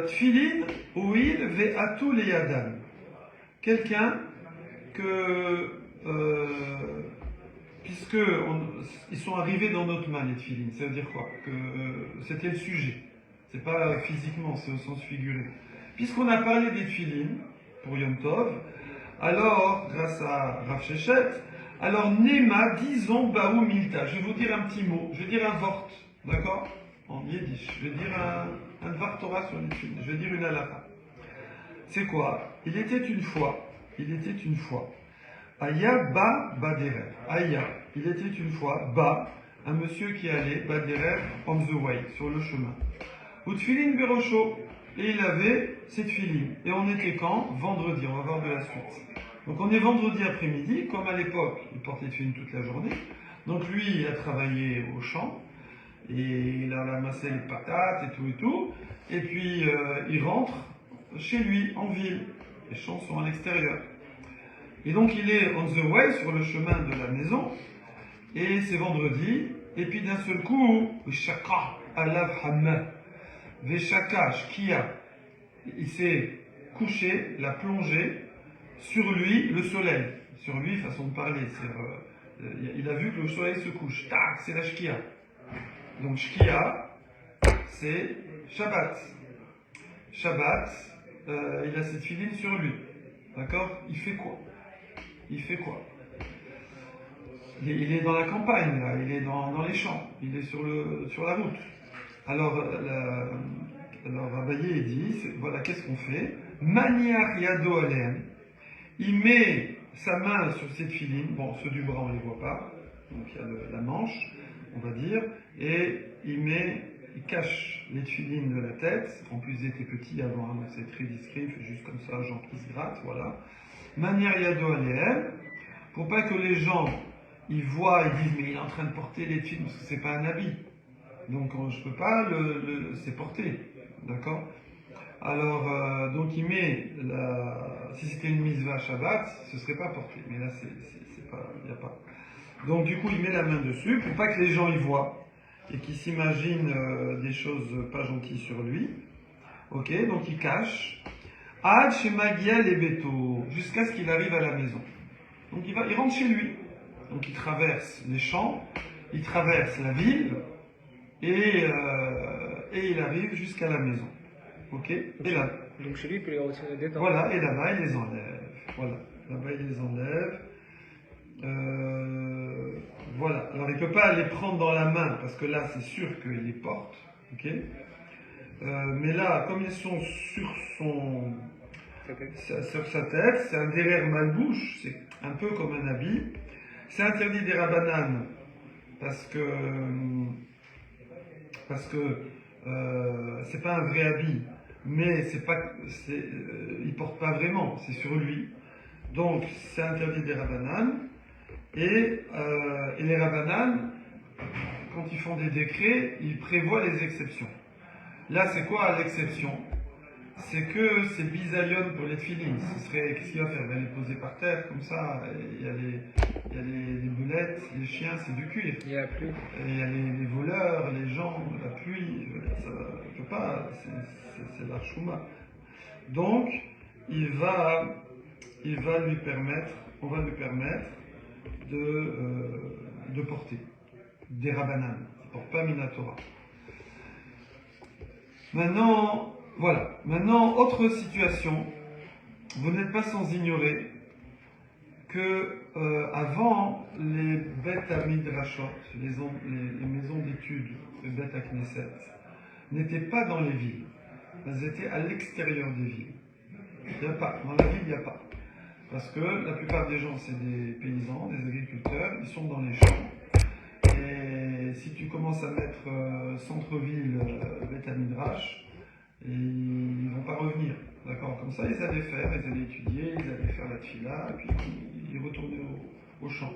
tefilin ouil ve'atu leyadan. Quelqu'un ils sont arrivés dans notre main, les tefilines, ça veut dire quoi? Que c'était le sujet. C'est pas physiquement, c'est au sens figuré. Puisqu'on a parlé des tefilines pour Yom Tov, alors, grâce à Rav Shechet, alors Nema, disons Baou Milta. Je vais vous dire un petit mot, je vais dire un vort, d'accord? En yiddish, je vais dire un Dvar Torah sur les tefilines, je vais dire une halakha. C'est quoi? Il était une fois, Aya ba baderer. Aya, il était une fois, ba, un monsieur qui allait, baderer, on the way, sur le chemin. Ou tefilin berosho, et il avait ses tefilin. Et on était quand? Vendredi, on va voir de la suite. Donc on est vendredi après-midi, comme à l'époque, il portait les tefilin toute la journée. Donc lui, il a travaillé au champ, et il a ramassé les patates et tout. Et puis il rentre chez lui, en ville. Les champs sont à l'extérieur. Et donc il est on the way, sur le chemin de la maison, et c'est vendredi, et puis d'un seul coup, Shaka, alav hamma, Veshaka, shkia, il s'est couché, l'a plongé, sur lui le soleil. Sur lui, façon de parler, il a vu que le soleil se couche. Tac, c'est la shkia. Donc shkia, c'est Shabbat. Shabbat, il a cette filine sur lui. D'accord? Il fait quoi? Il est dans la campagne, là. Il est dans les champs, il est sur la route. Alors Abaye dit, voilà, qu'est-ce qu'on fait? Maniach yado alehem. Il met sa main sur ces tefilines. Bon, ceux du bras, on ne les voit pas. Donc il y a la manche, on va dire. Et il cache les tefilines de la tête. En plus, ils étaient petits avant, hein, donc c'est très discret. Il fait juste comme ça, gens qui se grattent, voilà. Maniach yado alehem. Pour pas que les gens, ils voient et disent, mais il est en train de porter les tefilines, parce que c'est pas un habit. Donc je ne peux pas c'est porté, d'accord? Alors, donc il met, si c'était une mitzvah Shabbat, ce ne serait pas porté, mais là c'est pas, il n'y a pas. Donc du coup il met la main dessus, pour pas que les gens y voient, et qu'ils s'imaginent des choses pas gentilles sur lui. Ok, donc il cache. Ad shemagia lebeto, jusqu'à ce qu'il arrive à la maison. Donc il rentre chez lui, donc il traverse les champs, il traverse la ville, et il arrive jusqu'à la maison. Ok. Et là. Donc chez lui, il peut les retirer dedans. Voilà, et là-bas, il les enlève. Voilà, là-bas, il les enlève. Voilà. Alors, il ne peut pas les prendre dans la main, parce que là, c'est sûr qu'il les porte. Ok. Mais là, comme ils sont sur sa tête, c'est un derrière malbouche, c'est un peu comme un habit. C'est interdit des rabbanan, parce que c'est pas un vrai habit, mais il porte pas vraiment, c'est sur lui. Donc c'est interdit des rabbanan, et les rabbanan, quand ils font des décrets, ils prévoient les exceptions. Là, c'est quoi l'exception? C'est que c'est bisayon pour les tefilines. Qu'est-ce qu'il va faire? Il va les poser par terre, comme ça. Il y a les belettes, les chiens, c'est du cuir. Il y a la pluie. Et il y a les voleurs, les gens, la pluie, ça ne peut pas, c'est la chouma. Donc, on va lui permettre de porter des rabbanan. Il ne porte pas Minatora. Maintenant, autre situation, vous n'êtes pas sans ignorer que avant les bêtes à midrashot, les maisons d'études, les bêtes à Knesset, n'étaient pas dans les villes, elles étaient à l'extérieur des villes. Il n'y a pas, dans la ville il n'y a pas. Parce que la plupart des gens c'est des paysans, des agriculteurs, ils sont dans les champs. Et si tu commences à mettre centre-ville, bêtes à midrash, et ils ne vont pas revenir, d'accord? Comme ça, ils allaient étudier, ils allaient faire la tfila, et puis ils retournaient au champ.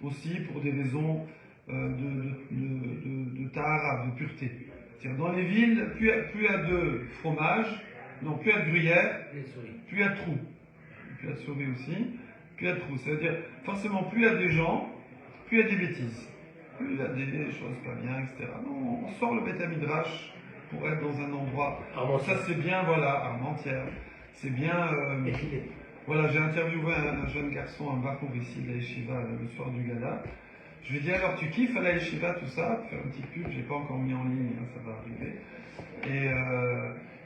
Aussi pour des raisons de tahara, de pureté. C'est-à-dire dans les villes, plus il y a de fromage, non, plus il y a de gruyère, plus il y a de trous. Plus il y a de souris aussi, plus il y a de trous. C'est-à-dire, forcément, plus il y a des gens, plus il y a des bêtises. Plus il y a des choses pas bien, etc. Non, on sort le Beth Midrash pour être dans un endroit. Ça c'est bien, voilà, Armentières. C'est bien. Voilà, j'ai interviewé un jeune garçon, un bachour ici de la yeshiva le soir du gala. Je lui ai dit alors tu kiffes à la yeshiva tout ça, pour faire une petite pub, j'ai pas encore mis en ligne, hein, ça va arriver. Et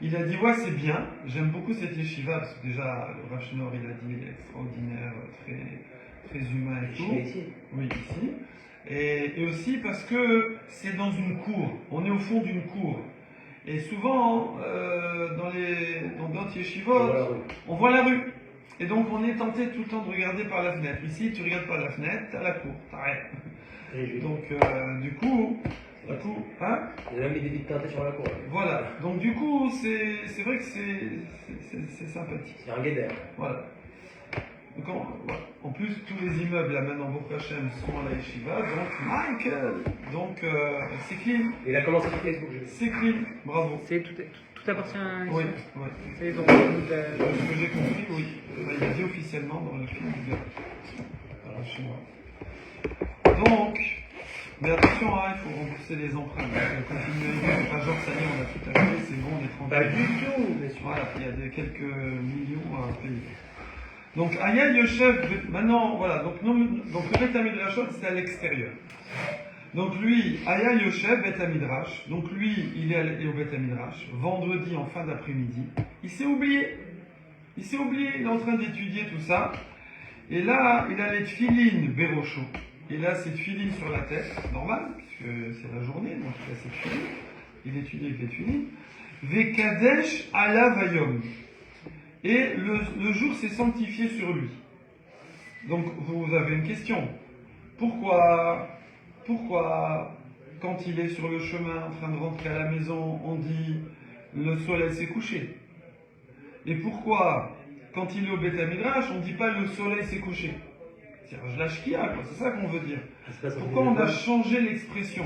il a dit ouais c'est bien, j'aime beaucoup cette yeshiva parce que déjà le Rav Shneur il a dit il est extraordinaire, très humain et tout. Oui ici. Et aussi parce que c'est dans une cour, on est au fond d'une cour. Et souvent, dans d'autres yeshivot, on voit la rue. Et donc, on est tenté tout le temps de regarder par la fenêtre. Ici, tu regardes par la fenêtre, t'as la cour, t'arrêtes. Donc, du coup, hein? Il y a même des vides teintées sur la cour. Voilà. Donc, du coup, c'est vrai que c'est sympathique. C'est un guédère. Voilà. Donc, en plus, tous les immeubles, là, maintenant, Baruch Hashem, sont à la yeshiva. Donc, Michael, donc, c'est clean. Il a commencé sur Facebook. C'est clean, bravo. Tout appartient à Oui, ici. oui. C'est donc, Ce que j'ai compris, oui. Il a dit officiellement dans le film du gars. Alors, chez moi. Donc, mais attention, hein, il faut rembourser les emprunts. Continuer, c'est pas genre, ça y est, on a tout acheté, c'est bon, on est tranquille. Pas du tout, monsieur. Voilà, il y a quelques millions à payer. Donc, Aya Yoshev, maintenant, voilà, donc le Beth Midrashot, c'est à l'extérieur. Donc lui, Aya Yoshev, Beth Midrash, donc lui, il est allé au Beth Midrash, vendredi en fin d'après-midi, il s'est oublié, il est en train d'étudier tout ça, et là, il a les tfilines Bérocho, il a ses tfilines sur la tête, normal, puisque c'est la journée, donc il a ses tfilines, il étudie avec les tfilines, Vekadesh ala Vayom. et le jour s'est sanctifié sur lui. Donc vous avez une question. Pourquoi, quand il est sur le chemin en train de rentrer à la maison, on dit le soleil s'est couché? Et pourquoi, quand il est au Beth Midrash, on ne dit pas le soleil s'est couché? C'est-à-dire, je lâche qui a, quoi. C'est ça qu'on veut dire. Pourquoi on a changé l'expression?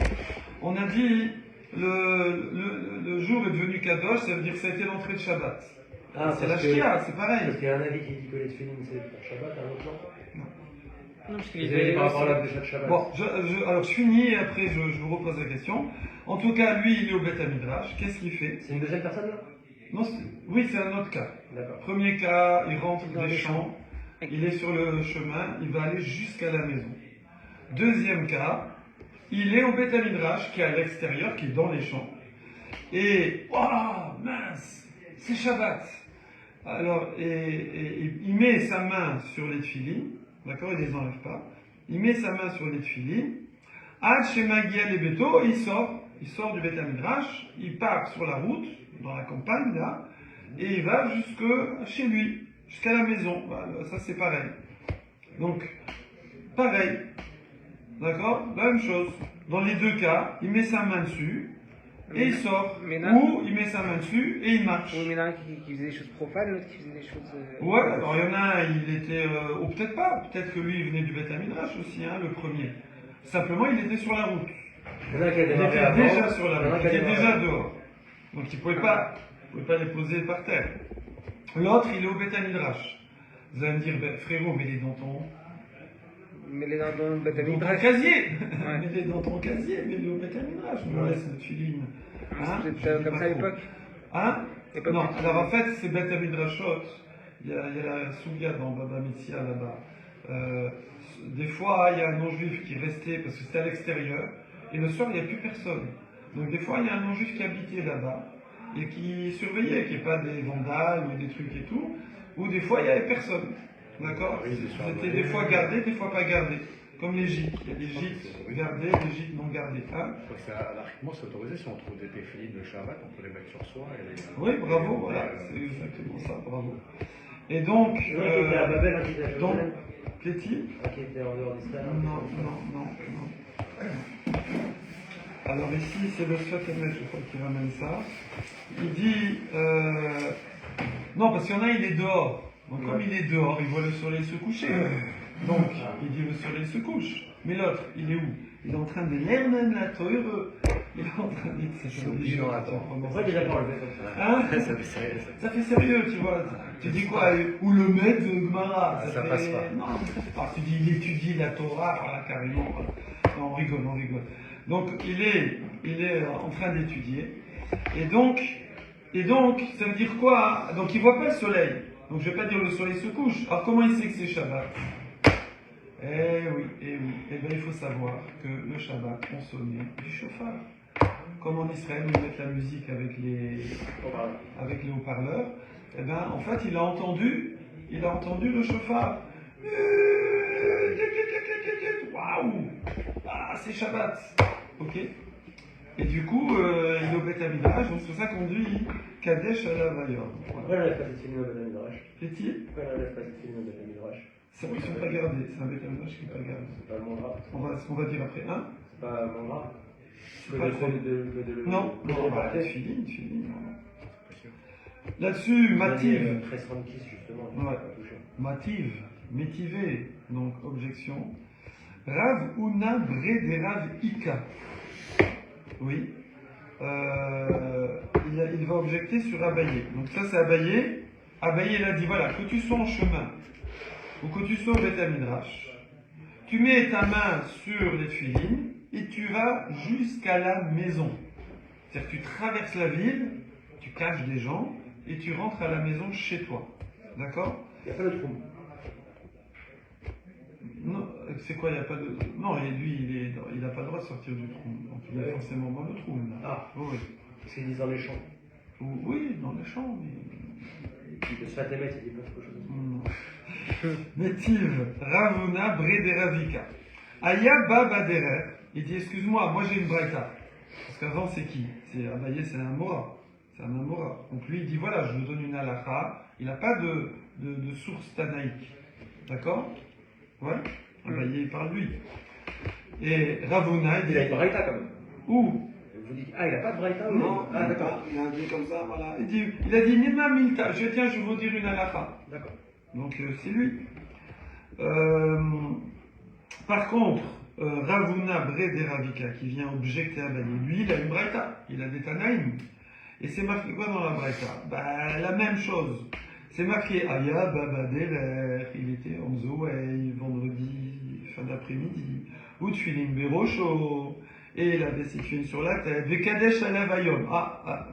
On a dit le jour est devenu Kadosh, ça veut dire que ça a été l'entrée de Shabbat. Ah, C'est la Shkia, c'est pareil. Parce qu'il y a un avis qui dit que les tefilines c'est pour Shabbat, un autre non. Non, parce qu'il Vous avez est par rapport à la de Shabbat. Bon, alors je finis et après je vous repose la question. En tout cas, lui, il est au Beth Midrash. Qu'est-ce qu'il fait? C'est une deuxième personne là? Non, oui, c'est un autre cas. D'accord. Premier cas, il rentre Dans des les champs, il est sur le chemin, il va aller jusqu'à la maison. Deuxième cas, il est au Beth Midrash, qui est à l'extérieur, qui est dans les champs. Et, oh, mince, c'est Shabbat. Alors, et il met sa main sur les tefilines, d'accord, il les enlève pas. Il met sa main sur les tefilines. Ad Shemagia Lebeto, il sort du Beth Midrash, il part sur la route, dans la campagne là, et il va jusque chez lui, jusqu'à la maison. Voilà, ça c'est pareil. Donc, pareil, d'accord, la même chose. Dans les deux cas, il met sa main dessus et il sort, ou il met sa main dessus et il marche. Oui, mais il y en a un qui faisait des choses profanes, l'autre qui faisait des choses. Ouais, alors il y en a un, il était, ou peut-être pas, peut-être que lui il venait du Beth Midrash aussi, hein, le premier. Simplement, il était sur la route. Il y en a qui a Il démarré était avant, déjà sur la il y en a route, qui a il était démarré déjà avant. dehors. Donc il ne pouvait pas les poser par terre. L'autre, il est au Beth Midrash. Vous allez me dire, ben, frérot, mets-les dans ton, Mais les dans le Beth dans ton Midrash. casier. Mets-les dans ton casier, mets-les au Beth Midrash. On Ouais. laisse notre filine. Hein, C'était je dis comme pas ça à trop. l'époque. Hein? Époque Non, du- alors en fait, c'est Beth Midrashot. Il y a la Souga dans Baba Metzia là-bas. Des fois, il y a un non-juif qui restait parce que c'était à l'extérieur, et le soir, il n'y a plus personne. Donc, des fois, il y a un non-juif qui habitait là-bas et qui surveillait, qu'il n'y ait pas des vandales ou des trucs et tout, ou des fois, il n'y avait personne. D'accord? C'était des fois gardé, des fois pas gardé. Comme les gîtes. Il y a des gîtes gardés, des gîtes non gardés. Hein? Je crois que anarchiquement, c'est autorisé. Si on trouve des téfilines de Shabbat, on peut les mettre sur soi. Et les... Oui, bravo, voilà, c'est exactement ça, bravo. Et donc, Il y en a qui étaient à Babel, un qui était à donc, Jérusalem, qu'est-il? un qui était en dehors d'Israël. Non. Alors ici, c'est le Sfatemet, je crois, qui ramène ça. Il dit, non, parce qu'il y en a, il est dehors. Donc comme il est dehors, il voit le soleil se coucher. Donc, il dit le soleil se couche. Mais l'autre, il est où? Il est en train de l'hernen la heureux. Il est en train de dire, C'est obligeant, attends. Pourquoi il a pas enlevé comme ça? Hein? Ça fait sérieux, ça. Ça fait sérieux, tu vois. Tu dis quoi? Ou le maître de Gemara. Ça passe pas. Non, alors, tu dis, il étudie la Torah, voilà, carrément. Voilà. Non, on rigole. Donc, il est en train d'étudier. Et donc, ça veut dire quoi? Donc, il voit pas le soleil. Donc, je vais pas dire le soleil se couche. Alors, comment il sait que c'est Shabbat? Eh oui. Eh bien, il faut savoir que le Shabbat, on sonnait du chauffard. Comme en Israël, où ils mettent la musique avec les haut-parleurs, eh bien, en fait, il a entendu le chauffard. Waouh! Ah, c'est Shabbat! Ok? Et du coup, il est au Beth Midrash, donc c'est pour ça qu'on dit Kadesh ala Vayor. Pourquoi il n'enlève pas cette film au Beth Midrash? Fait-il? Pourquoi il n'enlève pas cette film au Beth Midrash? Ça, ils ne sont pas gardés, c'est un Beth Midrash qui n'est pas gardé. C'est pas le Mondra. Ce qu'on va dire après, hein? C'est pas le Mondra. C'est pas trop. Non, bah, une filine, non. Là-dessus, Mativ. Très kiss justement. Ouais. Mativ, métivé, donc objection. Rav Una Bre de Rav Ika. Oui. Il va objecter sur Abaye. Donc ça c'est Abaye. Abaye il a dit voilà, que tu sois en chemin ou que tu sois au Beth Midrash, tu mets ta main sur les filines et tu vas jusqu'à la maison. C'est-à-dire que tu traverses la ville, tu caches des gens et tu rentres à la maison chez toi. D'accord? Il n'y a pas de trou. Non, c'est quoi, il n'y a pas de... Non, et lui, il n'a pas le droit de sortir du trou. Donc il est forcément dans le trou, là. Ah. Oui. Parce qu'ils disent dans les champs. Oui, dans les champs, mais... Le Sfatemet, il dit pas quelque chose. Non. Métive, Ravuna, Brederavika. Aya Baba Derer. Il dit, excuse-moi, moi j'ai une braïta. Parce qu'avant, c'est qui? C'est Abaye, c'est un Mora. C'est un Amora. Donc lui, il dit voilà, je vous donne une halakha. Il n'a pas de source tanaïque. D'accord? Ouais? Ah bah, il parle lui. Et Ravuna, Il a une braïta quand même. Où? Vous dites, il n'a pas de braïta ou Non, Ah, d'accord. il a dit comme ça, voilà. Il a dit Nima Milta, tiens, je vais vous dire une halakha. D'accord. Donc c'est lui. Par contre, Ravuna Brede Ravika, qui vient objecter à Bali, lui, il a une braïta, il a des Tanaïm. Et c'est marqué quoi dans la braïta? Bah, la même chose. C'est marqué Aya Baba Derer, il était en Zoé, vendredi, fin d'après-midi. Ou Tfilim Berocho, et il avait ses tuiles sur la tête. De Kadesh à Lavayom.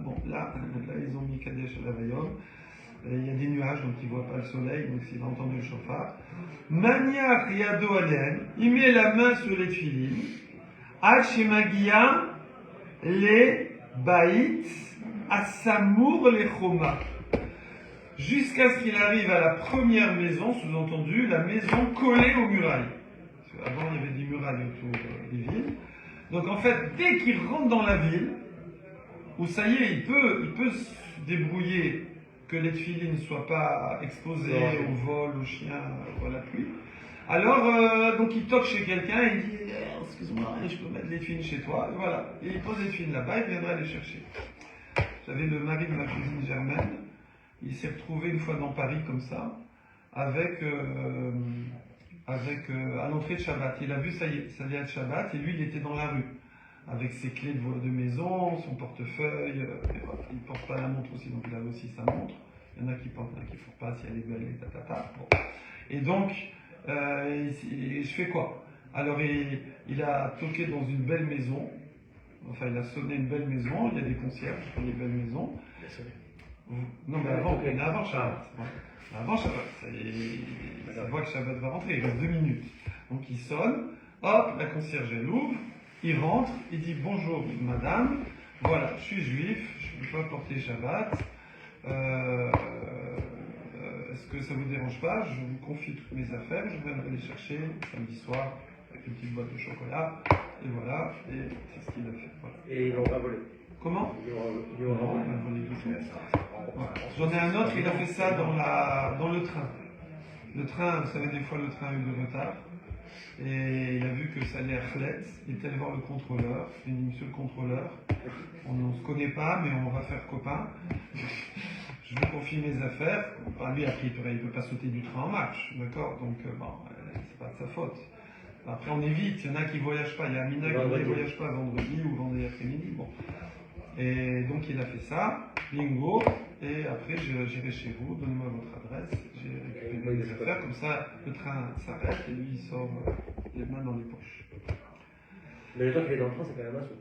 Bon, là, ils ont mis Kadesh à Lavayom. Il y a des nuages, donc il ne voit pas le soleil, donc il a entendu le chauffard. Maniach Yado Alem, il met la main sur les tuiles. Hachemagia, les Baït, Asamour, les Choma. Jusqu'à ce qu'il arrive à la première maison, sous-entendu, la maison collée aux murailles. Parce qu'avant, il y avait des murailles autour des villes. Donc en fait, dès qu'il rentre dans la ville, où ça y est, il peut se débrouiller que les tefilines ne soient pas exposées au vol, aux chiens, ou à la pluie. Alors, donc il toque chez quelqu'un et il dit excuse-moi, je peux mettre les tefilines chez toi. Et voilà. Et il pose les tefilines là-bas, il viendra les chercher. J'avais le mari de ma cousine Germaine, il s'est retrouvé une fois dans Paris comme ça, avec à l'entrée de Shabbat. Il a vu ça y est, ça vient de Shabbat, et lui il était dans la rue, avec ses clés de maison, son portefeuille, et voilà. Il ne porte pas la montre aussi, donc il a aussi sa montre. Il y en a qui portent, il y en a qui ne portent pas, si elle est belle, et tatata. Bon. Et donc, je fais quoi? Alors il a toqué dans une belle maison, enfin il a sonné une belle maison, il y a des concierges pour les belles maisons. Non mais avant Shabbat. Ouais. Avant Shabbat, ça voit que Shabbat va rentrer, il reste 2 minutes. Donc il sonne, hop, la concierge elle ouvre, il rentre, il dit bonjour madame, voilà, je suis juif, je ne peux pas porter Shabbat, est-ce que ça vous dérange pas? Je vous confie toutes mes affaires, je viendrai les chercher samedi soir avec une petite boîte de chocolat, et voilà, et c'est ce qu'il a fait. Voilà. Et ils l'ont pas volé. Comment? Ils l'ont Non, volé. il a volé du tout. Voilà. J'en ai un autre, il a fait ça dans le train. Le train, vous savez, des fois le train a eu de retard. Et il a vu que ça allait à Khlet. Il est allé voir le contrôleur. Il dit, monsieur le contrôleur, on ne se connaît pas, mais on va faire copain. Je vous confie mes affaires. Enfin, lui, après, il ne peut pas sauter du train en marche. D'accord? Donc, c'est pas de sa faute. Après, on évite. Il y en a qui ne voyagent pas. Il y a Amina qui ne voyage pas vendredi ou vendredi après-midi. Bon. Et donc, il a fait ça. Bingo. Et après, j'irai chez vous. Donnez-moi votre adresse. J'ai récupéré mes affaires. Comme ça, le train s'arrête et lui, il sort les mains dans les poches. Mais le temps qu'il est dans le train, c'est quand même un sou.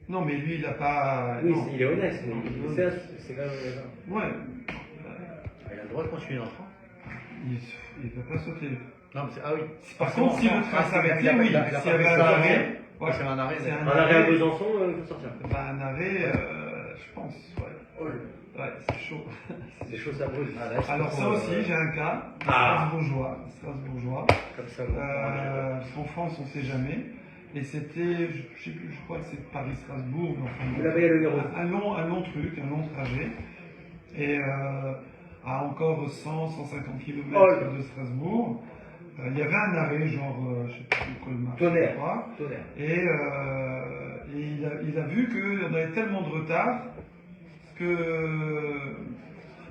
Non, mais lui, il n'a pas. Oui, non. il est honnête. C'est quand même honnête. Ouais. Il a le droit de continuer dans le train. Il ne peut pas sauter. Non, mais oui. Par contre, si le train s'arrêtait, oui. S'il y avait un arrêt. Ouais, c'est un arrêt. C'est Un arrêt à Besançon, il faut sortir. Un arrêt, je pense, ouais. Oh, Ouais, c'est chaud. c'est chaud, ça brûle. Alors ça aussi, j'ai un cas, Strasbourgeois. Comme ça, En France, on ne sait jamais. Et c'était, je sais plus, je crois que c'est Paris-Strasbourg. Enfin, Là-bas, il y a le numéro. un long truc, un long trajet. Et à encore 100-150 km de Strasbourg, il y avait un arrêt, genre, je ne sais plus, Colmar. Tonnerre. Et il a vu qu'on avait tellement de retard que...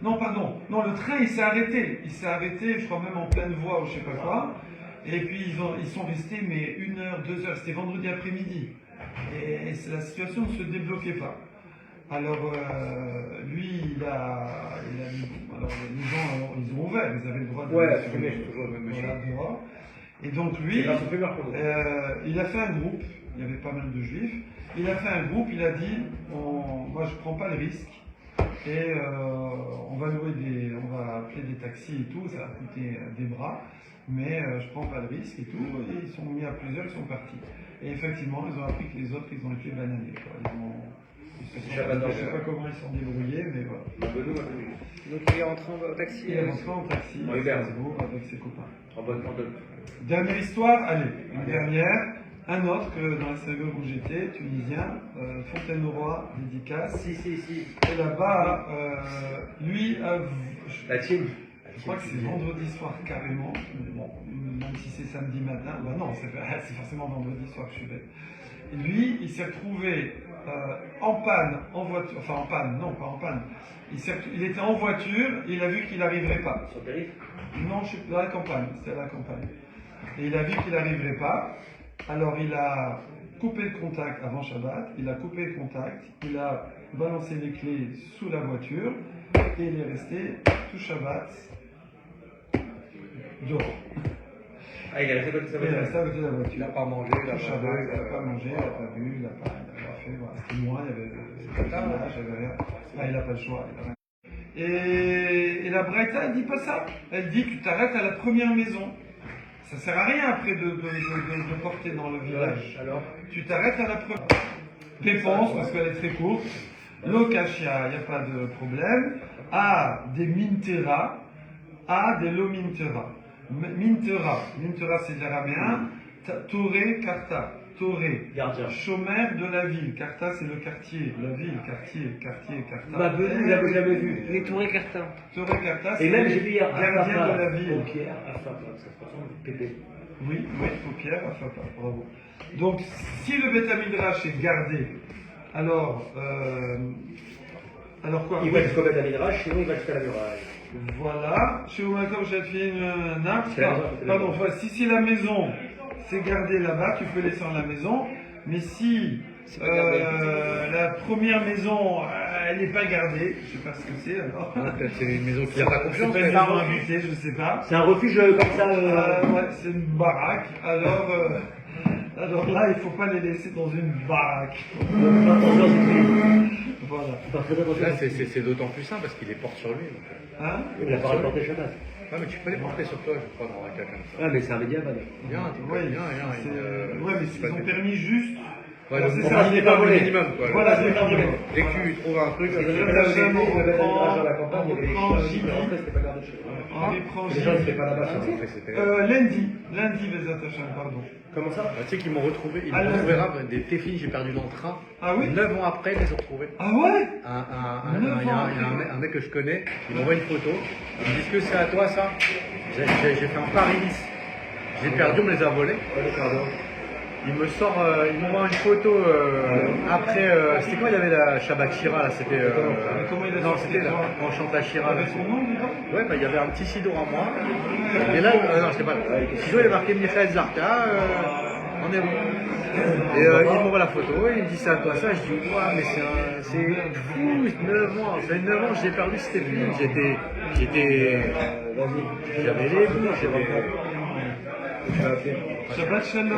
Non, pardon. Non, le train, il s'est arrêté. Il s'est arrêté, je crois même en pleine voie ou je sais pas quoi. Et puis, ils sont restés, mais 1 heure, 2 heures. C'était vendredi après-midi. Et la situation ne se débloquait pas. Alors, lui, il a alors, les gens, ils ont ouvert. Ils avaient le droit de... Ouais, toujours le même monsieur. Dehors. Et donc, lui, il a fait un groupe. Il y avait pas mal de juifs. Il a fait un groupe, il a dit, moi je prends pas le risque et on va appeler des taxis et tout, ça va coûter des bras, mais je prends pas le risque et tout, et ils sont mis à plusieurs, ils sont partis. Et effectivement, ils ont appris que les autres, ils ont été bananés. Je ne sais pas comment ils sont débrouillés, mais voilà. Donc il est rentré en taxi. Il est rentré en taxi à Strasbourg avec ses copains. En bonne. Dernière histoire, allez, une dernière. Un autre que dans la synagogue où j'étais, tunisien, Fontaine-au-Roi, dédicace. Si. Et là-bas, lui, La tienne. je crois que c'est vendredi soir carrément, mais bon, même si c'est samedi matin, bah non, c'est forcément vendredi soir que je suis bête. Et lui, il s'est retrouvé en panne, en voiture, enfin en panne, non pas en panne, il était en voiture, et il a vu qu'il n'arriverait pas. Sur le périph'. Non, je suis à la campagne, c'était à la campagne. Et il a vu qu'il n'arriverait pas, alors il a coupé le contact avant Shabbat, il a coupé le contact, il a balancé les clés sous la voiture, et il est resté tout Shabbat dehors. Ah, il est resté à côté de sa Il est voiture. resté à côté de la Il voiture. n'a pas mangé, il Tout n'a Shabbat, il pas n'a pas mangé, il n'a pas bu, il n'a pas fait, voilà. C'était moi, il y avait le personnage, il n'y avait rien. Ah, il n'a pas le choix, il a rien. Et la Braïta, elle dit pas ça. Elle dit tu t'arrêtes à la première maison. Ça sert à rien après de porter dans le village. Alors, Tu t'arrêtes à la première. Réponse, parce qu'elle est très courte. Lokashia, il n'y a pas de problème. A, des mintera. A, des lo mintera. Mintera c'est de l'araméen. Toré, karta. Toré, gardien. chômeur de la ville. Karta, c'est le quartier. La ville, quartier, karta. Ma venue, je l'avais jamais vu. Les tourés cartins. Toré, karta, Et même, j'ai vu hier gardien de la ville. Pierre, Afapa, ça se ressemble, Pépé. Oui, paupière, Afapa, bravo. Donc, si le Beth Midrash est gardé, alors quoi? Il va jusqu'au Beth Midrash, sinon il va jusqu'à la muraille. Voilà, chez Oumakom Chatfin Nap, C'est la maison, pardon, voilà, si c'est la maison, c'est gardé là-bas, tu peux laisser dans la maison, mais si C'est pas gardé. la première maison, elle n'est pas gardée, je sais pas ce que c'est alors. Peut-être c'est une maison qui a ta C'est confiance. pas une mais- maison invitée, je sais pas. C'est un refuge comme ça. Ouais, c'est une baraque, alors là, il faut pas les laisser dans une baraque. Voilà. Là, c'est d'autant plus simple parce qu'il les porte sur lui. Donc. Hein? Il a pas rapporté Shabbat. Ouais, mais tu peux les porter sur toi, je crois, dans un cas comme ça. Ah, mais c'est un médiaman. Bien, tu peux, Ouais, bien. ouais, mais ils ont permis juste. Ouais, Alors, donc, c'est on ça, va il est pas pas le volé. minimum, quoi. Voilà, c'est pas volé. volé. Dès que tu trouves un truc, Parce que là, là, ça, j'ai on le Beth reprend- Midrash dans la campagne, il y avait les on chiens, reprend mais après, c'était pas gardé chez eux. On reprend Les gens, ils étaient J. pas là-bas, ça. après, c'était. Lundi, Bezat Hashem, pardon. Comment ça? Tu sais qu'ils m'ont retrouvé, ils Ah, m'ont là. retrouvé rap, des téfilles, j'ai perdu dans le train. Ah oui? 9 ans après, ils les ont retrouvés. Ah ouais? Il y a un mec que je connais, il m'envoie une photo, il me dit est-ce que c'est à toi ça? J'ai fait un Paris-Nice, j'ai perdu, on me les a volés. Il me sort, il m'envoie une photo après, c'était quoi, il y avait la Shabbat Shira là, c'était. comment il a Non, sorti c'était là, quoi? quand on chante la Shira là. Avec son nom dedans? Ouais, bah il y avait un petit sidour à moi. Et là, non, c'était pas là. Le sidour, il est marqué Michael Zarka, en hébreu. Et il m'envoie la photo, il me dit c'est à toi ça. Je dis, ouah, mais c'est fou, 9 ans. Ça fait 9 ans que j'ai perdu cette film. J'avais les bouts, Shabbat Shalom.